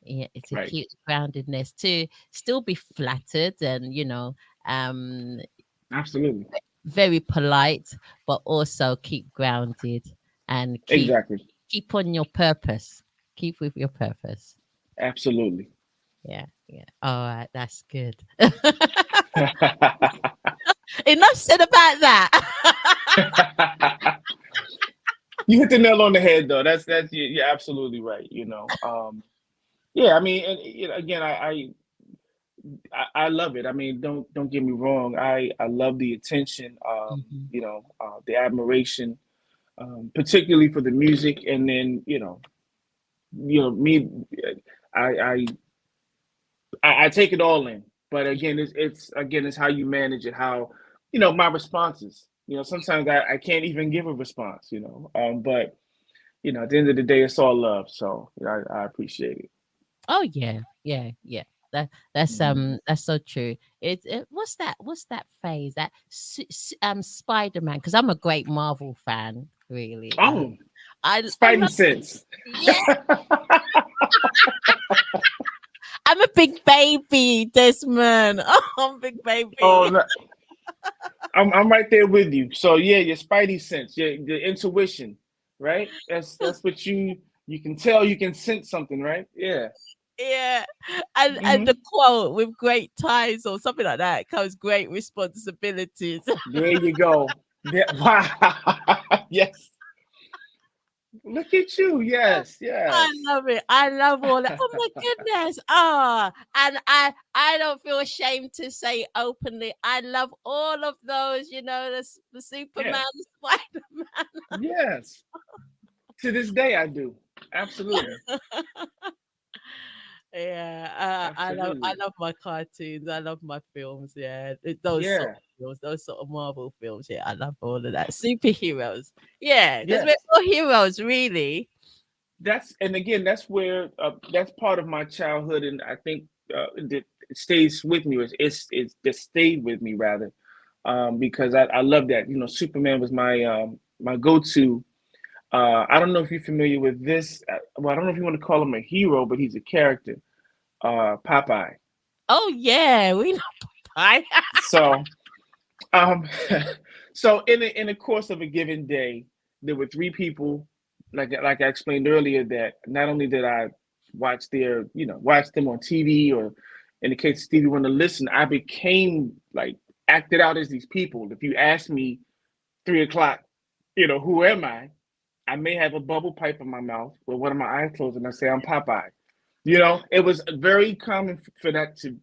Yeah, to Right. keep the groundedness, to still be flattered and um Absolutely. very polite, but also keep grounded and Exactly. keep on your purpose. Keep with your purpose. Absolutely. Yeah, yeah. All right, that's good. Enough said about that. You hit the nail on the head, though. That's you're absolutely right. Yeah. I mean, and, again, I love it. I mean, don't get me wrong. I love the attention. Mhm. The admiration, particularly for the music, and then me. I I I take it all in. But again, it's how you manage it. How my responses. Sometimes I can't even give a response. But at the end of the day, it's all love. So I appreciate it. Oh yeah, yeah, yeah. That's Mhm. that's so true. What's that phase that Spider-Man? Because I'm a great Marvel fan, really. Oh, I Spidey love sense. yeah. I'm a big baby, Desmond. Oh, I'm a big Oh, baby. no, I'm right there with you. So yeah, your Spidey sense, your intuition, right? That's what you can tell, you can sense something, right? Yeah. Yeah, and the Hmm. quote with great ties or something like that comes great responsibilities. There you go. Wow. Yes. Look at you. Yes, I yes. love it. I love all that. Oh my goodness. And I don't feel ashamed to say openly. I love all of those, the Yeah, Superman, the Spider-Man. yes. To this day, I do. Absolutely. Yeah, I Absolutely. love my cartoons. I love my films. Yeah, those sort Yeah. of films, those sort of Marvel films. Yeah, I love all of that. Superheroes. Yeah, because we're Yes. all heroes, really. That's and again, that's where that's part of my childhood, and I think that it stays with me. It's just stayed with me rather, because I love that. Superman was my go-to. I don't know if you're familiar with this. Well, I don't know if you want to call him a hero, but he's a character. Popeye. Oh yeah, we know. I So, um, so in the course of a given day, there were three people, like I explained earlier, that not only did I watch them on TV, or in the case of Stevie Wonder, listen, I became like acted out as these people. If you ask me 3 o'clock, who am I? I may have a bubble pipe in my mouth with one of my eyes closed, and I say I'm Popeye. It was very common for that to,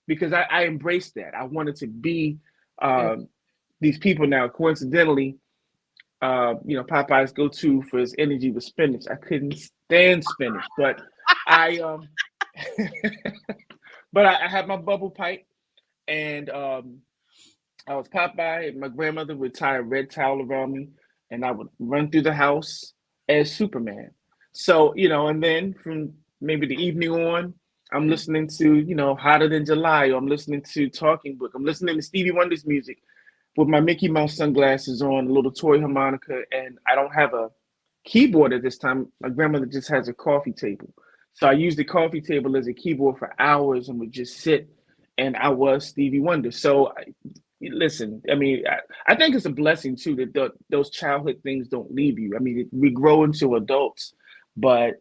because I embraced that. I wanted to be yeah. uh, these people. Now, coincidentally, Popeye's go-to for his energy was spinach. I couldn't stand spinach, but I, I had my bubble pipe, and I was Popeye, and my grandmother would tie a red towel around me, and I would run through the house as Superman. So, and then from maybe the evening on, I'm listening to, Hotter Than July, or I'm listening to Talking Book. I'm listening to Stevie Wonder's music with my Mickey Mouse sunglasses on, a little toy harmonica, and I don't have a keyboard at this time. My grandmother just has a coffee table. So I used the coffee table as a keyboard for hours and would just sit, and I was Stevie Wonder. So listen, I mean, I think it's a blessing too that those childhood things don't leave you. I mean, we grow into adults, but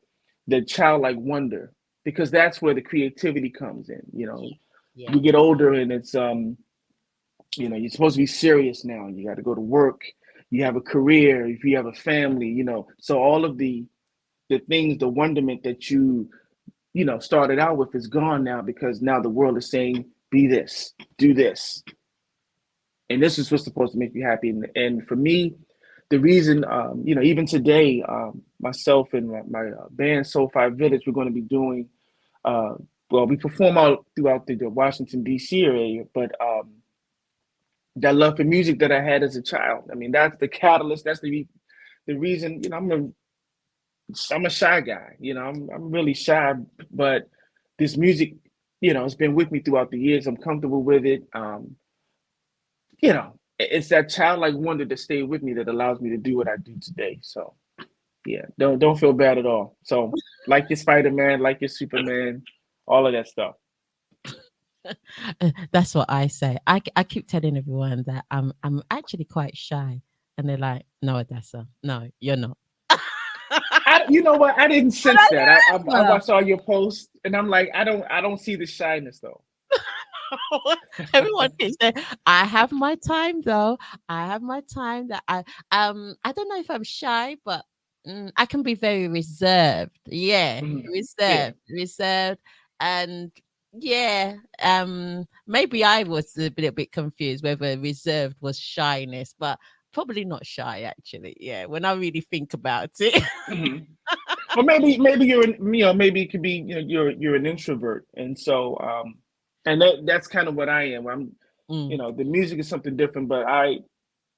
the childlike wonder, because that's where the creativity comes in. Yeah. We get older, and it's you're supposed to be serious now. You got to go to work. You have a career. If you have a family, so all of the things, the wonderment that you started out with is gone now, because now the world is saying, be this, do this, and this is what's supposed to make you happy. And for me, the reason, even today, myself and my band Soul Five Village, we're going to be doing, uh, well, we perform all throughout the Washington D.C. area, but that love for music that I had as a child. I mean, that's the catalyst. That's the reason. I'm a shy guy. I'm really shy, but this music, it's been with me throughout the years. I'm comfortable with it. It's that childlike wonder that stayed with me that allows me to do what I do today. So yeah, don't feel bad at all. So like your Spider-Man, like your Superman, all of that stuff. That's what I say. I keep telling everyone that I'm actually quite shy, and they're like, "No, Adassah, no, you're not." You know what? I didn't sense that. I But watched all your posts, and I'm like, I don't see the shyness though. everyone keeps saying, "I have my time, though. I have my time." That I don't know if I'm shy, but I can be very reserved. Yeah, Mhm. Yeah. reserved, and yeah, maybe I was a little bit confused whether reserved was shyness, but probably not shy actually. Yeah, when I really think about it. Hmm. Well, maybe maybe it could be, you're an introvert, and so and that's kind of what I am. I'm, Mm, the music is something different, but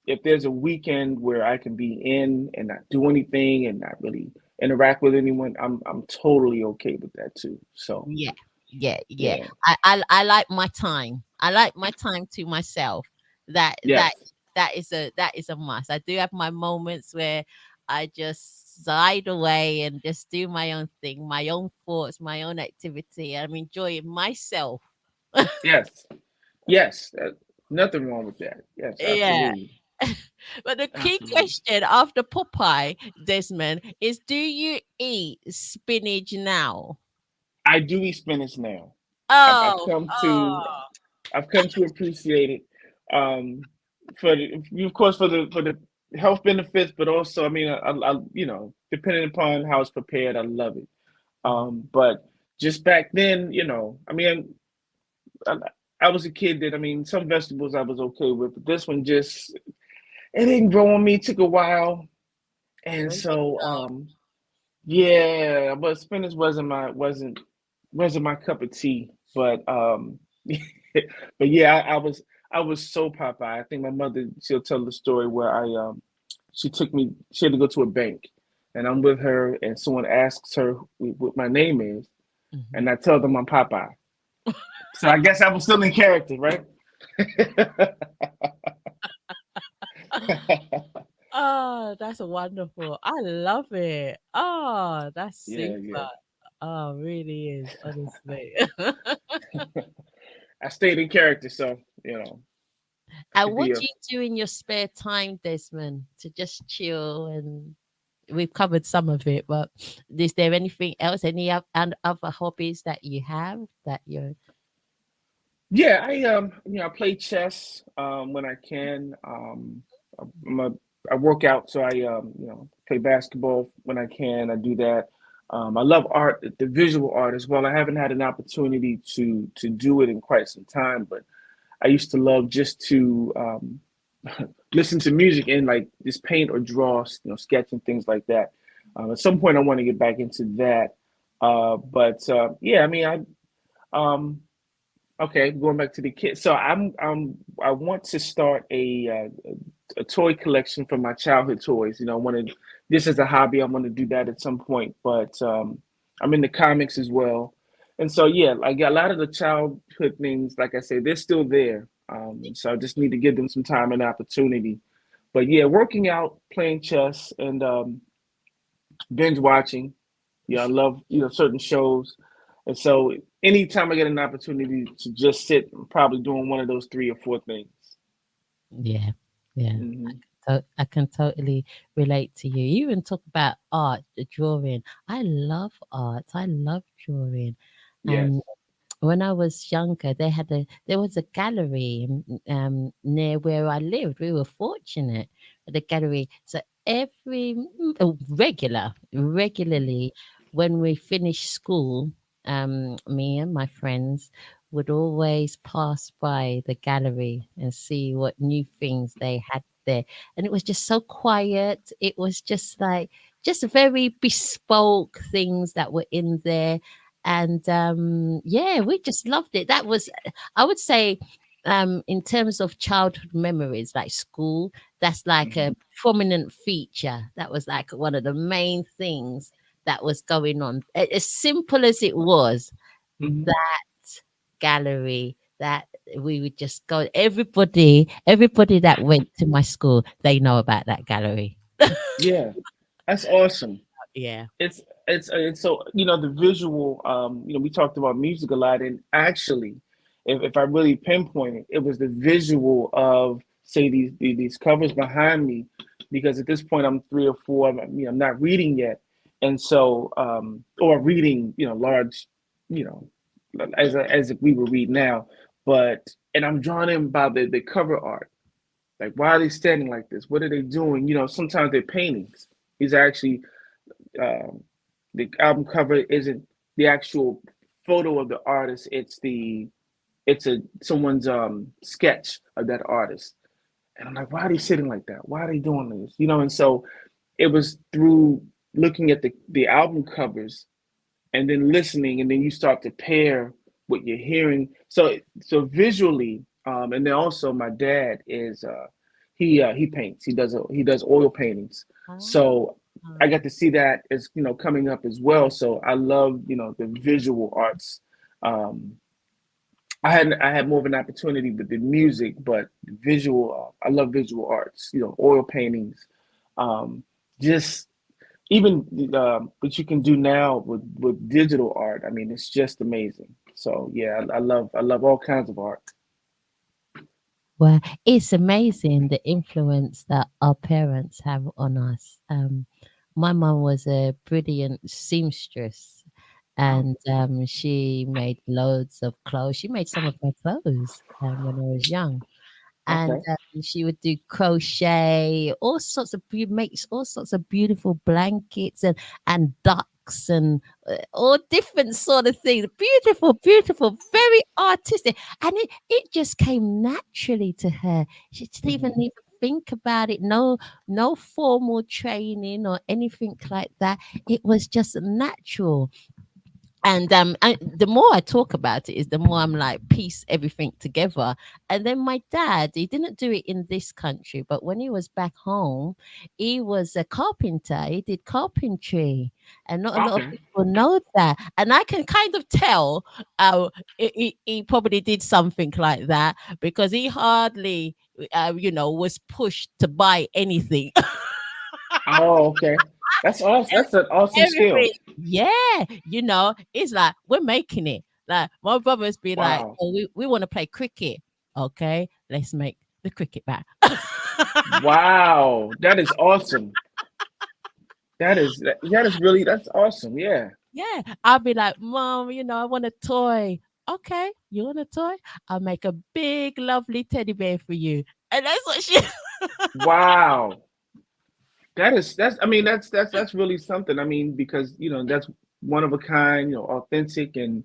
if there's a weekend where I can be in and not do anything and not really interact with anyone, I'm totally okay with that too. So yeah, yeah. yeah, I like my time. I like my time to myself. That that yes, that is a must. I do have my moments where I just side away and just do my own thing, my own thoughts, my own activity. I'm enjoying myself. yes, yes. Nothing wrong with that. Yes, Yeah. absolutely, But the key absolutely. question after Popeye, Desmond, is do you eat spinach now? I do eat spinach now. I've, I've Oh, come to oh. I've come to appreciate it. For of course, for the health benefits, but also, I mean, you know, depending upon how it's prepared, I love it. But just back then, you know, I mean, I, I was a kid that, I mean, some vegetables I was okay with, but this one just, it didn't grow on me. It took a while. And When did so, yeah, but spinach wasn't my cup of tea. But but yeah, I was so Popeye. I think my mother, she'll tell the story where she took me, she had to go to a bank, and I'm with her, and someone asks her what my name is, Mhm. and I tell them I'm Popeye. So I guess I was still in character, right? Oh, that's wonderful. I love it. Oh, that's Yeah, super. yeah. Oh, really is, honestly. I stayed in character, so you know, I And could what be do a. you do in your spare time, Desmond, to just chill? And we've covered some of it, but is there anything else, any and other hobbies that you have that you're? Yeah, you know, I play chess when I can. I'm a, I work out, so you know, play basketball when I can. I do that. I love art, the visual art as well. I haven't had an opportunity to do it in quite some time, but I used to love just to listen to music and like just paint or draw, you know, sketch and things like that. At some point, I want to get back into that. But yeah, I mean, um, okay, going back to the kids. So I want to start a toy collection from my childhood toys. You know, I want to this is a hobby. I want to do that at some point. But I'm into comics as well, and so yeah, like a lot of the childhood things, like I said, they're still there. So I just need to give them some time and opportunity. But yeah, working out, playing chess, and binge watching. Yeah, I love, you know, certain shows. And so anytime I get an opportunity to just sit, I'm probably doing one of those three or four things. Yeah, yeah. Hmm. I can totally relate to you. You even talk about art, the drawing. I love art. I love drawing. Yes. And when I was younger, there was a gallery near where I lived. We were fortunate at the gallery. So regularly when we finished school, me and my friends would always pass by the gallery and see what new things they had there. And it was just so quiet. It was just like just very bespoke things that were in there. And yeah, we just loved it. That was, I would say, in terms of childhood memories, like school, that's like a Hmm. prominent feature. That was like one of the main things that was going on. As simple as it was, Hmm. that gallery, that we would just go, everybody that went to my school, they know about that gallery. Yeah, that's awesome. Yeah. It's so, you know, the visual, you know, we talked about music a lot, and actually, if I really pinpoint it, it was the visual of, say, these covers behind me, because at this point I'm three or four, you know, I'm not reading yet, and so or reading, you know, large, you know, as if we would read now, but and I'm drawn in by the cover art. Like, why are they standing like this? What are they doing? You know, sometimes they're paintings. These are actually um, the album cover isn't the actual photo of the artist. It's a someone's sketch of that artist. And I'm like, why are they sitting like that? Why are they doing this? You know, and so it was through looking at the album covers and then listening, and then you start to pair what you're hearing. So visually, and then also my dad is he paints. He does oil paintings. Ah, So I got to see that as, you know, coming up as well. So I love, you know, the visual arts. Um, I had more of an opportunity with the music, but visual. I love visual arts. You know, oil paintings. Um, just even what you can do now with digital art. I mean, it's just amazing. So yeah, I love all kinds of art. well, it's amazing the influence that our parents have on us. My mum was a brilliant seamstress, Wow. and she made loads of clothes. She made some of my clothes when I was young. and Okay. she would do crochet, all sorts of makes all sorts of beautiful blankets and ducks and all different sort of things. Beautiful, beautiful, very artistic, and it just came naturally to her. She didn't even Mhm. need to think about it. No formal training or anything like that. It was just natural. And the more I talk about it is the more I'm like piece everything together. And then my dad, he didn't do it in this country, but when he was back home, he was a carpenter. He did carpentry, and not a lot of Okay. people know that. And I can kind of tell he probably did something like that because he hardly was pushed to buy anything. Oh, okay. That's awesome. That's an awesome Everything. skill. Yeah, it's like we're making it. Like my brothers be like, Wow. "Oh, we want to play cricket. Okay, let's make the cricket bat." Wow. That is awesome. That is really that's awesome. Yeah. Yeah, I'll be like, "Mom, I want a toy." Okay, you want a toy? I'll make a big, lovely teddy bear for you, and that's what she. Wow. That's I mean that's really something. I mean, because that's one of a kind, authentic, and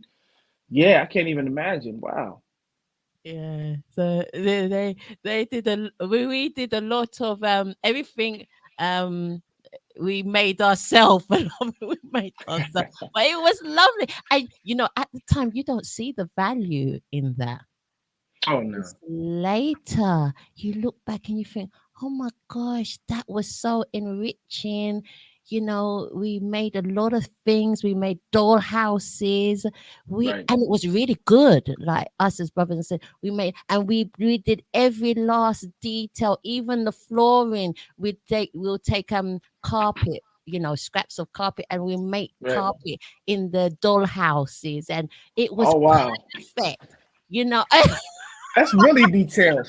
yeah, I can't even imagine. Wow. Yeah, so they did we did a lot of everything. Um, we made ourselves we made ourselves, but it was lovely. At the time you don't see the value in that. Oh no. It's later you look back and you think, oh my gosh, that was so enriching. We made a lot of things. We made doll houses. Right. And it was really good. Like us as brothers and sisters, we did every last detail, even the flooring. We'll take carpet, scraps of carpet, and we make Right. carpet in the doll houses, and it was Oh wow. perfect. You know, That's really detailed.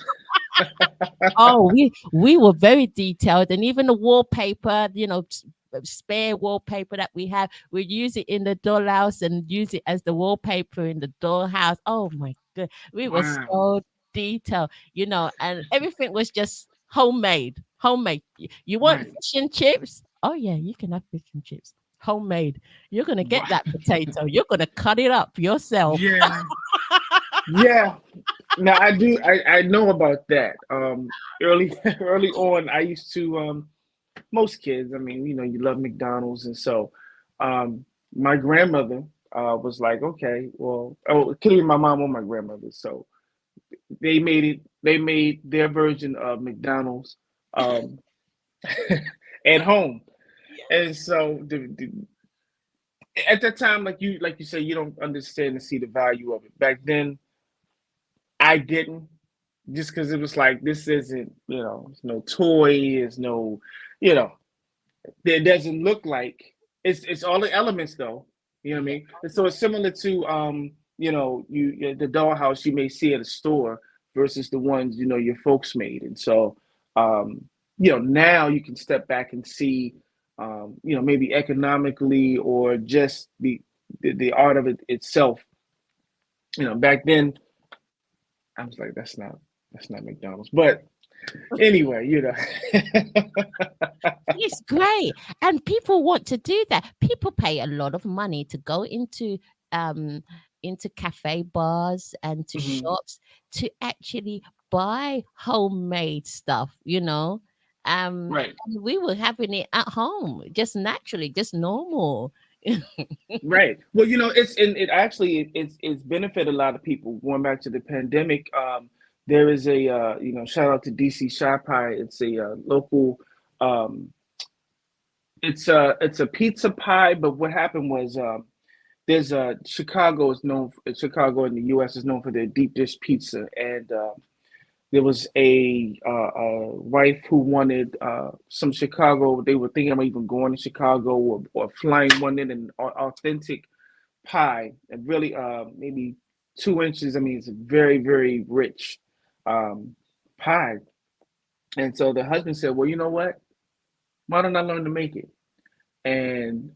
Oh, we were very detailed, and even the wallpaper, spare wallpaper that we have, we'd use it in the dollhouse and use it as the wallpaper in the dollhouse. Oh my god, we were Wow. so detailed, and everything was just homemade. Homemade. You want Right. fish and chips? Oh yeah, you can have fish and chips. Homemade. You're gonna get Wow. that potato. You're gonna cut it up yourself. Yeah. Yeah. Now I do. I know about that. Early early on, I used to. Most kids. I mean, you love McDonald's, and so, my grandmother was like, okay, well, oh, it could be my mom or my grandmother. So they made it. They made their version of McDonald's um, at home, and so at that time, like you say, you don't understand and see the value of it. Back then, I didn't. Just because it was like this isn't, it's no toy, it's no, you know, it doesn't look like it's all the elements though. You know what I Yeah. mean? And so it's similar to the dollhouse you may see at a store versus the ones your folks made. And so um, now you can step back and see maybe economically or just the art of it itself. Back then I was like, that's not McDonald's. But anyway, It's great. And people want to do that. People pay a lot of money to go um into cafe bars and to Mhm. shops to actually buy homemade stuff. Right. And we were having it at home, just naturally, just normal. Right. Well, it actually it's benefited a lot of people. Going back to the pandemic, there is a shout out to DC Shy Pie. It's a local. Um, it's a pizza pie, but what happened was there's a Chicago in the U.S. is known for their deep dish pizza, and there was a wife who wanted some Chicago. They were thinking about even going to Chicago or flying one in an authentic pie, and really maybe 2 inches. I mean, it's a very, very rich um, pie. And so the husband said, well, you know what? Why don't I learn to make it? And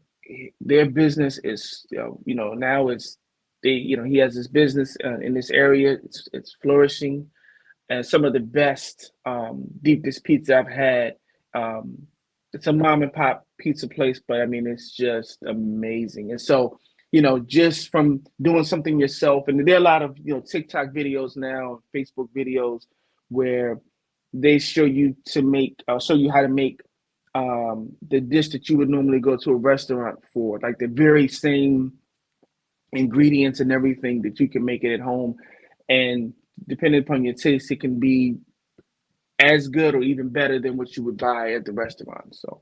their business is, now it's he has this business in this area. It's flourishing. and some of the best deepest pizza I've had. Um, it's a mom and pop pizza place, but I mean it's just amazing. And so, just from doing something yourself, and there are a lot of TikTok videos now, Facebook videos where they show you how to make the dish that you would normally go to a restaurant for, like the very same ingredients and everything that you can make it at home. And depending upon your taste, it can be as good or even better than what you would buy at the restaurant. So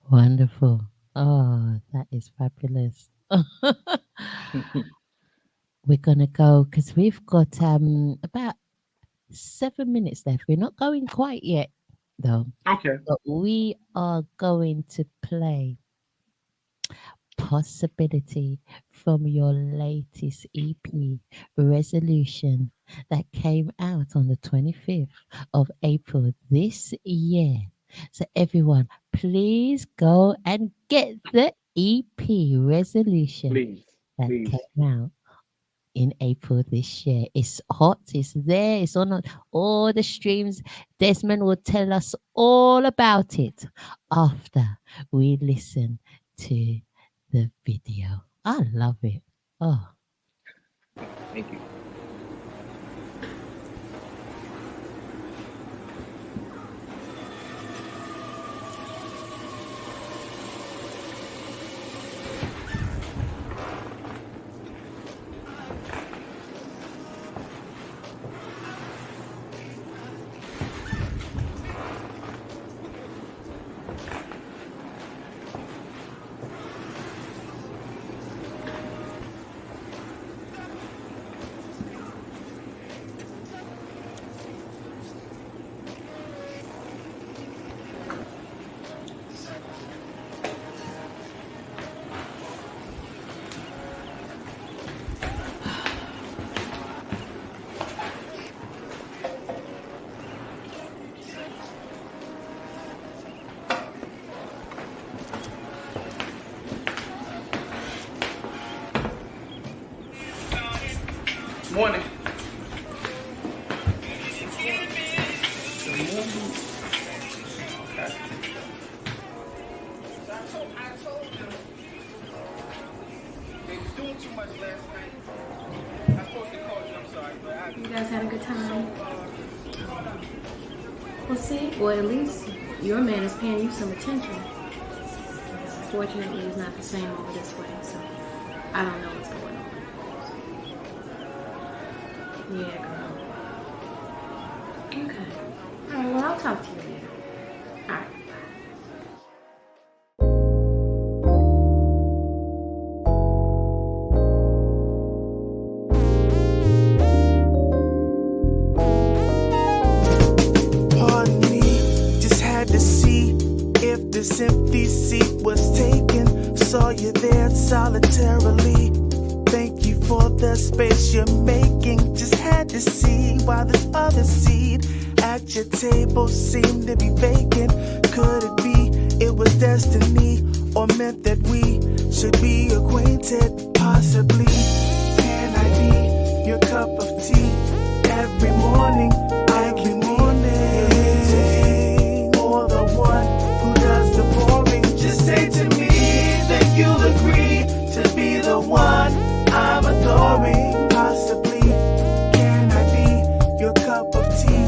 Wonderful. Oh, that is fabulous. We're gonna go because we've got about 7 minutes left. We're not going quite yet, though. okay. But we are going to play Possibility from your latest EP, Resolution, that came out on the 25th of April this year. So, everyone, please go and get the EP, Resolution, Please, that please. came out in April this year. It's hot, it's there, it's on all the streams. Desmond will tell us all about it after we listen to the video. I love it. Oh, Thank you. Morning. You guys had a good time? Well, see, well, at least your man is paying you some attention. Fortunately, it's not the same over this way, so I don't know what's going on. Yeah, girl. Okay. All right, well, I'll talk to you later. All right. Pardon me, just had to see if this empty seat was taken. Saw you there solitarily. Thank you for the space you're making. Just had to see why this other seat at your table seemed to be vacant. Could it be it was destiny, or meant that we should be acquainted? Possibly. Can I be your cup of tea every morning? Every morning, or the one who does the pouring? Just say to me that you'll agree to be the one I'm adoring. Possibly, can I be your cup of tea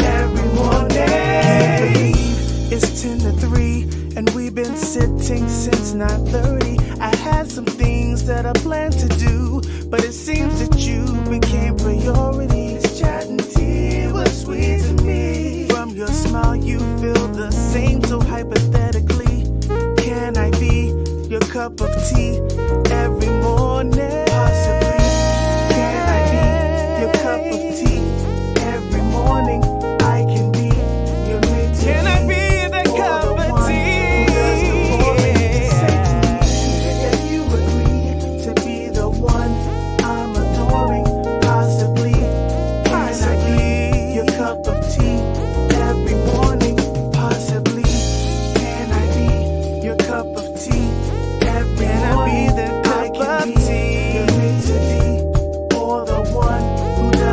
every morning? Can't believe it's 10 to 3 and we've been sitting since 9:30. I had some things that I planned to do, but it seems that you became priority. This chat and tea was sweet to me. From your smile you feel the same, so hypothetically, can I be your cup of tea every morning? Possibly. Can I be your cup of tea every morning? I can be your mid. Can I be the cup of tea? Say to me that you agree to be the one I'm adoring. Possibly. Can I be your cup of tea every morning? Possibly. Can I be your cup of tea every morning? Can I be the cup of tea? You're meant to be, or the one who does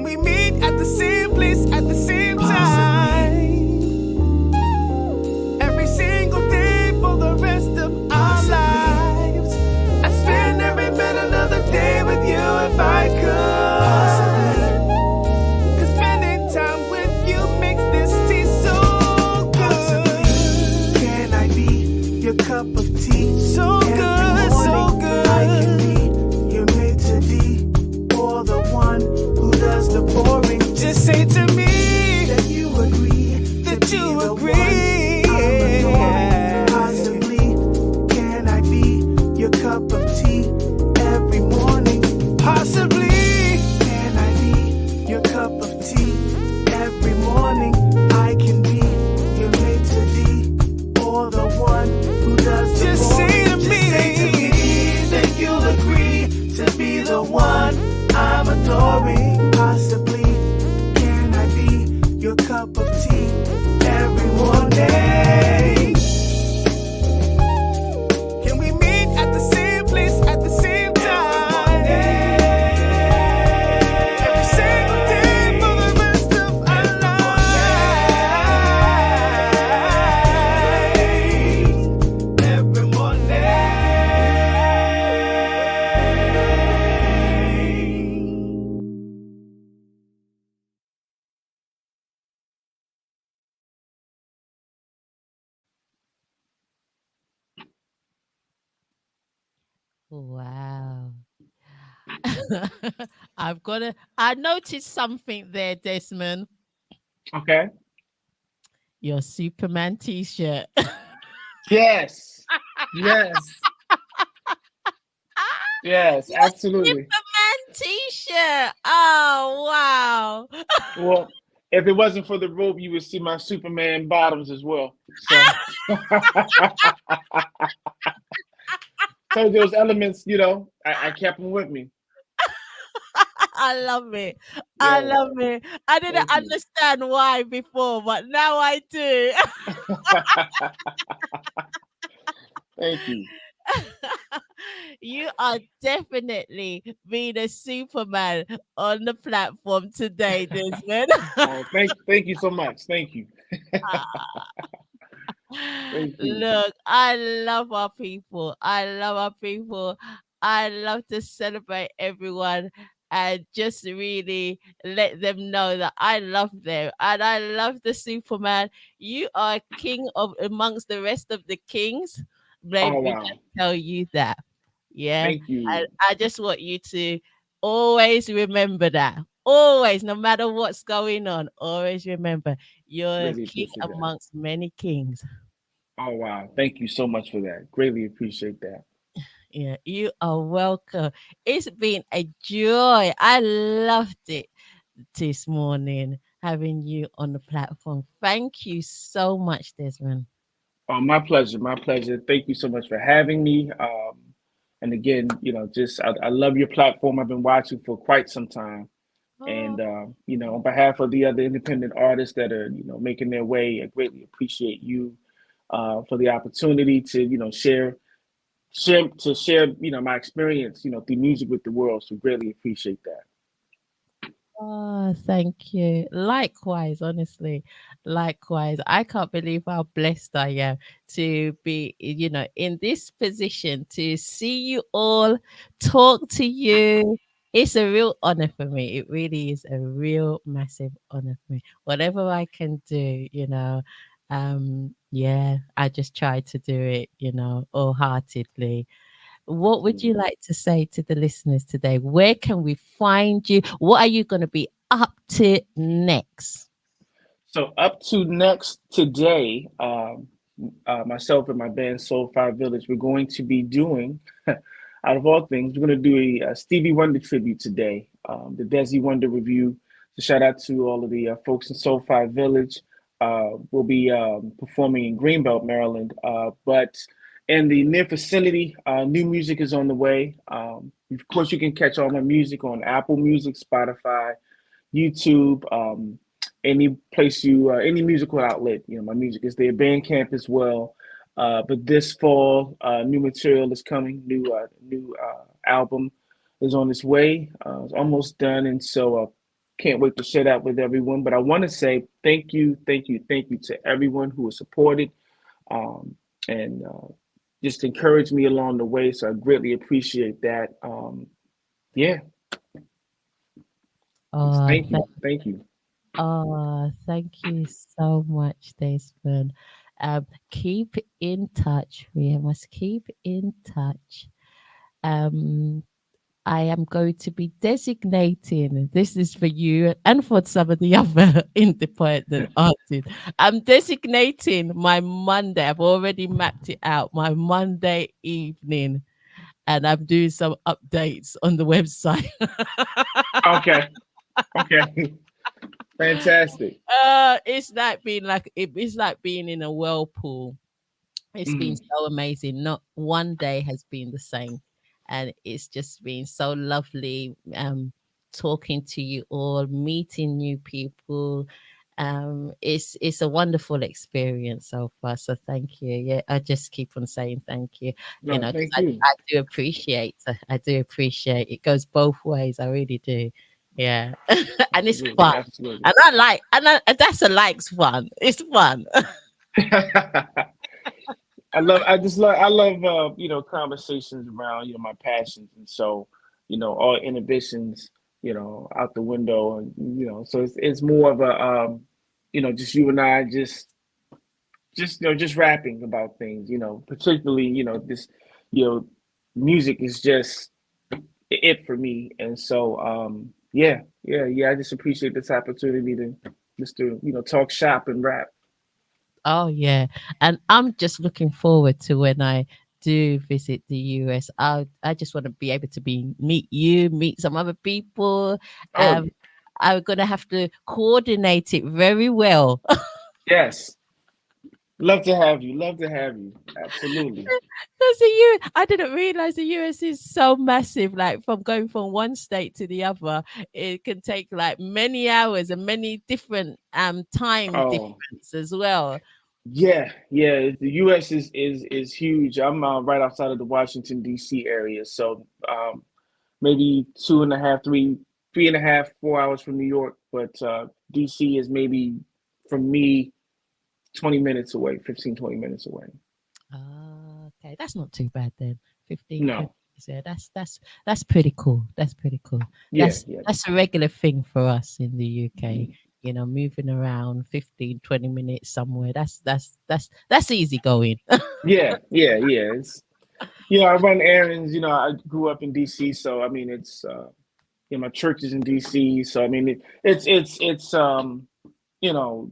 we meet at the same place at the same time? Every single day for the rest of our lives. I'd spend every minute of the day with you if I could. Cause spending time with you makes this tea so good. Can I be your cup of tea? So good, so good. I can be your maitre d', or the one who does the pouring. Just say to me that you agree, that you agree. Possibly, can I be your cup of tea every morning? Possibly, can I be your cup of tea every morning? I can be your maitre d', or the one who does the just say to me that you'll agree to be the one I'm adoring. Possibly, can I be your cup of tea every morning? Can we meet at the same place at the same time? Every single day for the rest of our lives. Every morning. Wow. I noticed something there, Desmond. Okay. Your Superman t-shirt. Yes. Yes. Yes, Your absolutely. Superman t-shirt. Oh, wow. Well, if it wasn't for the rope, you would see my Superman bottoms as well. So, so those elements, I kept them with me. I love it. I Yes, love it. I didn't thank you. understand why before, but now I do. Thank you. You are definitely being a Superman on the platform today, Desmond. Oh, thank you so much. Thank you. Thank you. Look, I love our people. I love our people. I love to celebrate everyone and just really let them know that I love them and I love the Superman. You are king of amongst the rest of the kings. Let Oh me wow. just tell you that. Yeah. Thank I, you. I just want you to always remember that. Always, no matter what's going on, always remember you're a Really king appreciate that. amongst many kings. Oh wow. Thank you so much for that. Greatly appreciate that. Yeah, you are welcome. It's been a joy. I loved it this morning having you on the platform. Thank you so much, Desmond. Oh, my pleasure. My pleasure. Thank you so much for having me. And again, just I love your platform. I've been watching for quite some time. Oh, And on behalf of the other independent artists that are, making their way, I greatly appreciate you for the opportunity to, share, my experience, through music with the world. So greatly appreciate that. oh, thank you. Likewise, honestly, likewise. I can't believe how blessed I am to be, in this position to see you all, talk to you. It's a real honor for me. It really is a real massive honor for me. Whatever I can do, yeah, I just try to do it, wholeheartedly. What would you Absolutely. like to say to the listeners today? Where can we find you? What are you going to be up to next? So up to next today, myself and my band Soul Fire Village, we're going to be doing, out of all things, we're going to do a Stevie Wonder tribute today, the Desi Wonder review. So shout out to all of the folks in Soul Fire Village. We'll be performing in Greenbelt, Maryland, but in the near vicinity, new music is on the way. Of course, you can catch all my music on Apple Music, Spotify, YouTube, any place any musical outlet. My music is there. Bandcamp as well. But this fall, new material is coming. New album is on its way. It's almost done, and so can't wait to share that with everyone. But I want to say thank you, thank you, thank you to everyone who has supported um, and just encouraged me along the way. So I greatly appreciate that. Yeah, just Oh, thank you, thank you. oh, thank you so much, Desmond. Keep in touch. We must keep in touch. Um, I am going to be designating, this is for you and for some of the other independent artists. I'm designating my Monday. I've already mapped it out, my Monday evening, and I'm doing some updates on the website. Okay, okay, fantastic. It's like being in a whirlpool. It's been Mhm. so amazing. Not one day has been the same. And it's just been so lovely talking to you all, meeting new people. It's a wonderful experience so far. So thank you. Yeah, I just keep on saying thank you. No, 'Cause thank you. I do appreciate. I do appreciate it. Goes both ways. I really do. Yeah, and it's Absolutely, fun. absolutely. And that's a likes fun. It's fun. I love conversations around my passions, and so all inhibitions out the window, and so it's more of a just you and I just rapping about things, particularly this you know music is just it for me, and so yeah, yeah, yeah, I just appreciate this opportunity to just to talk shop and rap. Oh yeah, and I'm just looking forward to when I do visit the US. I just want to be able to meet you, meet some other people. Oh Um, I'm gonna have to coordinate it very well. yes, love to have you, love to have you, absolutely. Because I didn't realize the US is so massive. Like from going from one state to the other, it can take like many hours and many different time Oh difference as well. yeah, yeah. The U.S. is huge. I'm right outside of the Washington D.C. area, so maybe two and a half, three and a half, 4 hours from New York. But D.C. is maybe from me 20 minutes away, 15, 20 minutes away. Ah, okay, that's not too bad then. 15, 20 No, years. Yeah, that's pretty cool. That's pretty cool. yeah, yeah, That's a regular thing for us in the UK. Moving around 15, 20 minutes somewhere. That's easy going. yeah, yeah, yeah. It's I run errands. I grew up in D.C., so I mean it's my church is in D.C., so I mean it's you know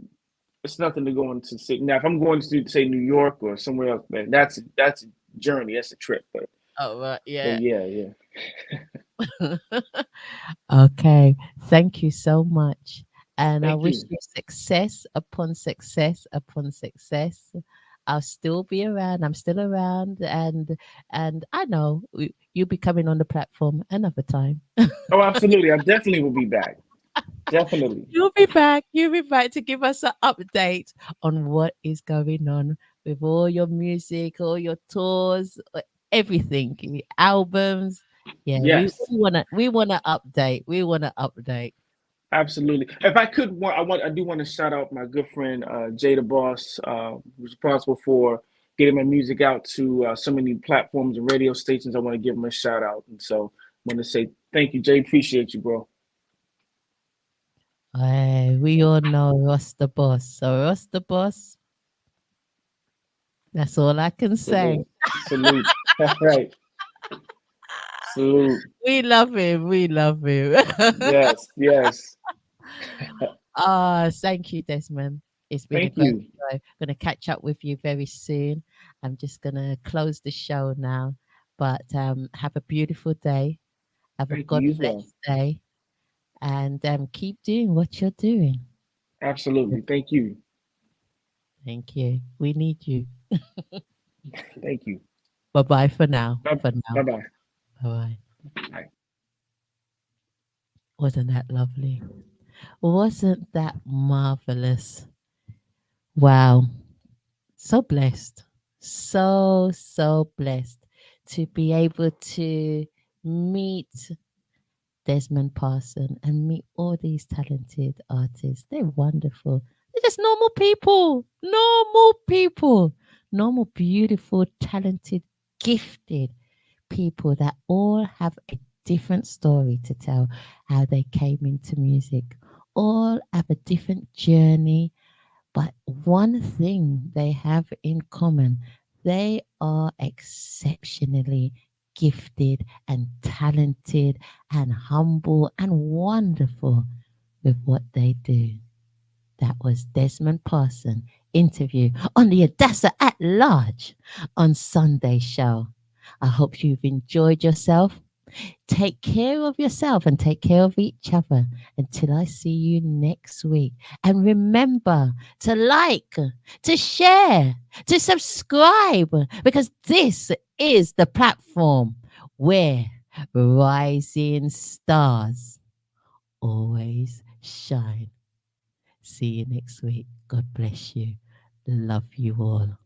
it's nothing to go into say now if I'm going to say New York or somewhere else, man, that's a journey, that's a trip. Oh, right, But yeah. yeah, yeah. Okay, thank you so much. And I Thank wish you. you success upon success upon success. I'll still be around. I'm still around, and I know you'll be coming on the platform another time. Oh, absolutely. I definitely will be back. Definitely. You'll be back. You'll be back to give us an update on what is going on with all your music, all your tours, everything, the albums. Yeah, Yes. we wanna update. We wanna update. Absolutely. If I could, I do want to shout out my good friend Jada Boss, who's responsible for getting my music out to so many platforms and radio stations. I want to give him a shout out, and so I want to say thank you, Jay. Appreciate you, bro. We all know Ross the boss. So Ross the boss, that's all I can say. Salute, salute. All right, salute. We love him. We love him. Yes, yes. Thank you, Desmond. It's been a Thank great you. show. Gonna catch up with you very soon. I'm just gonna close the show now. But have a beautiful day. Have a Thank God you as well. blessed day. And keep doing what you're doing. Absolutely. Thank you. Thank you. We need you. Thank you. Bye bye for now. Bye For now. bye. Bye bye. Wasn't that lovely? Wasn't that marvelous? Wow. So blessed. So blessed to be able to meet Desmond Parson and meet all these talented artists. They're wonderful. They're just normal people. Normal people. Normal, beautiful, talented, gifted people that all have a different story to tell how they came into music. All have a different journey, but one thing they have in common, they are exceptionally gifted and talented and humble and wonderful with what they do. That was Desmond Parson interview on the Adassah at Large on Sunday show. I hope you've enjoyed yourself. Take care of yourself and take care of each other until I see you next week. And remember to like, to share, to subscribe, because this is the platform where rising stars always shine. See you next week. God bless you. Love you all.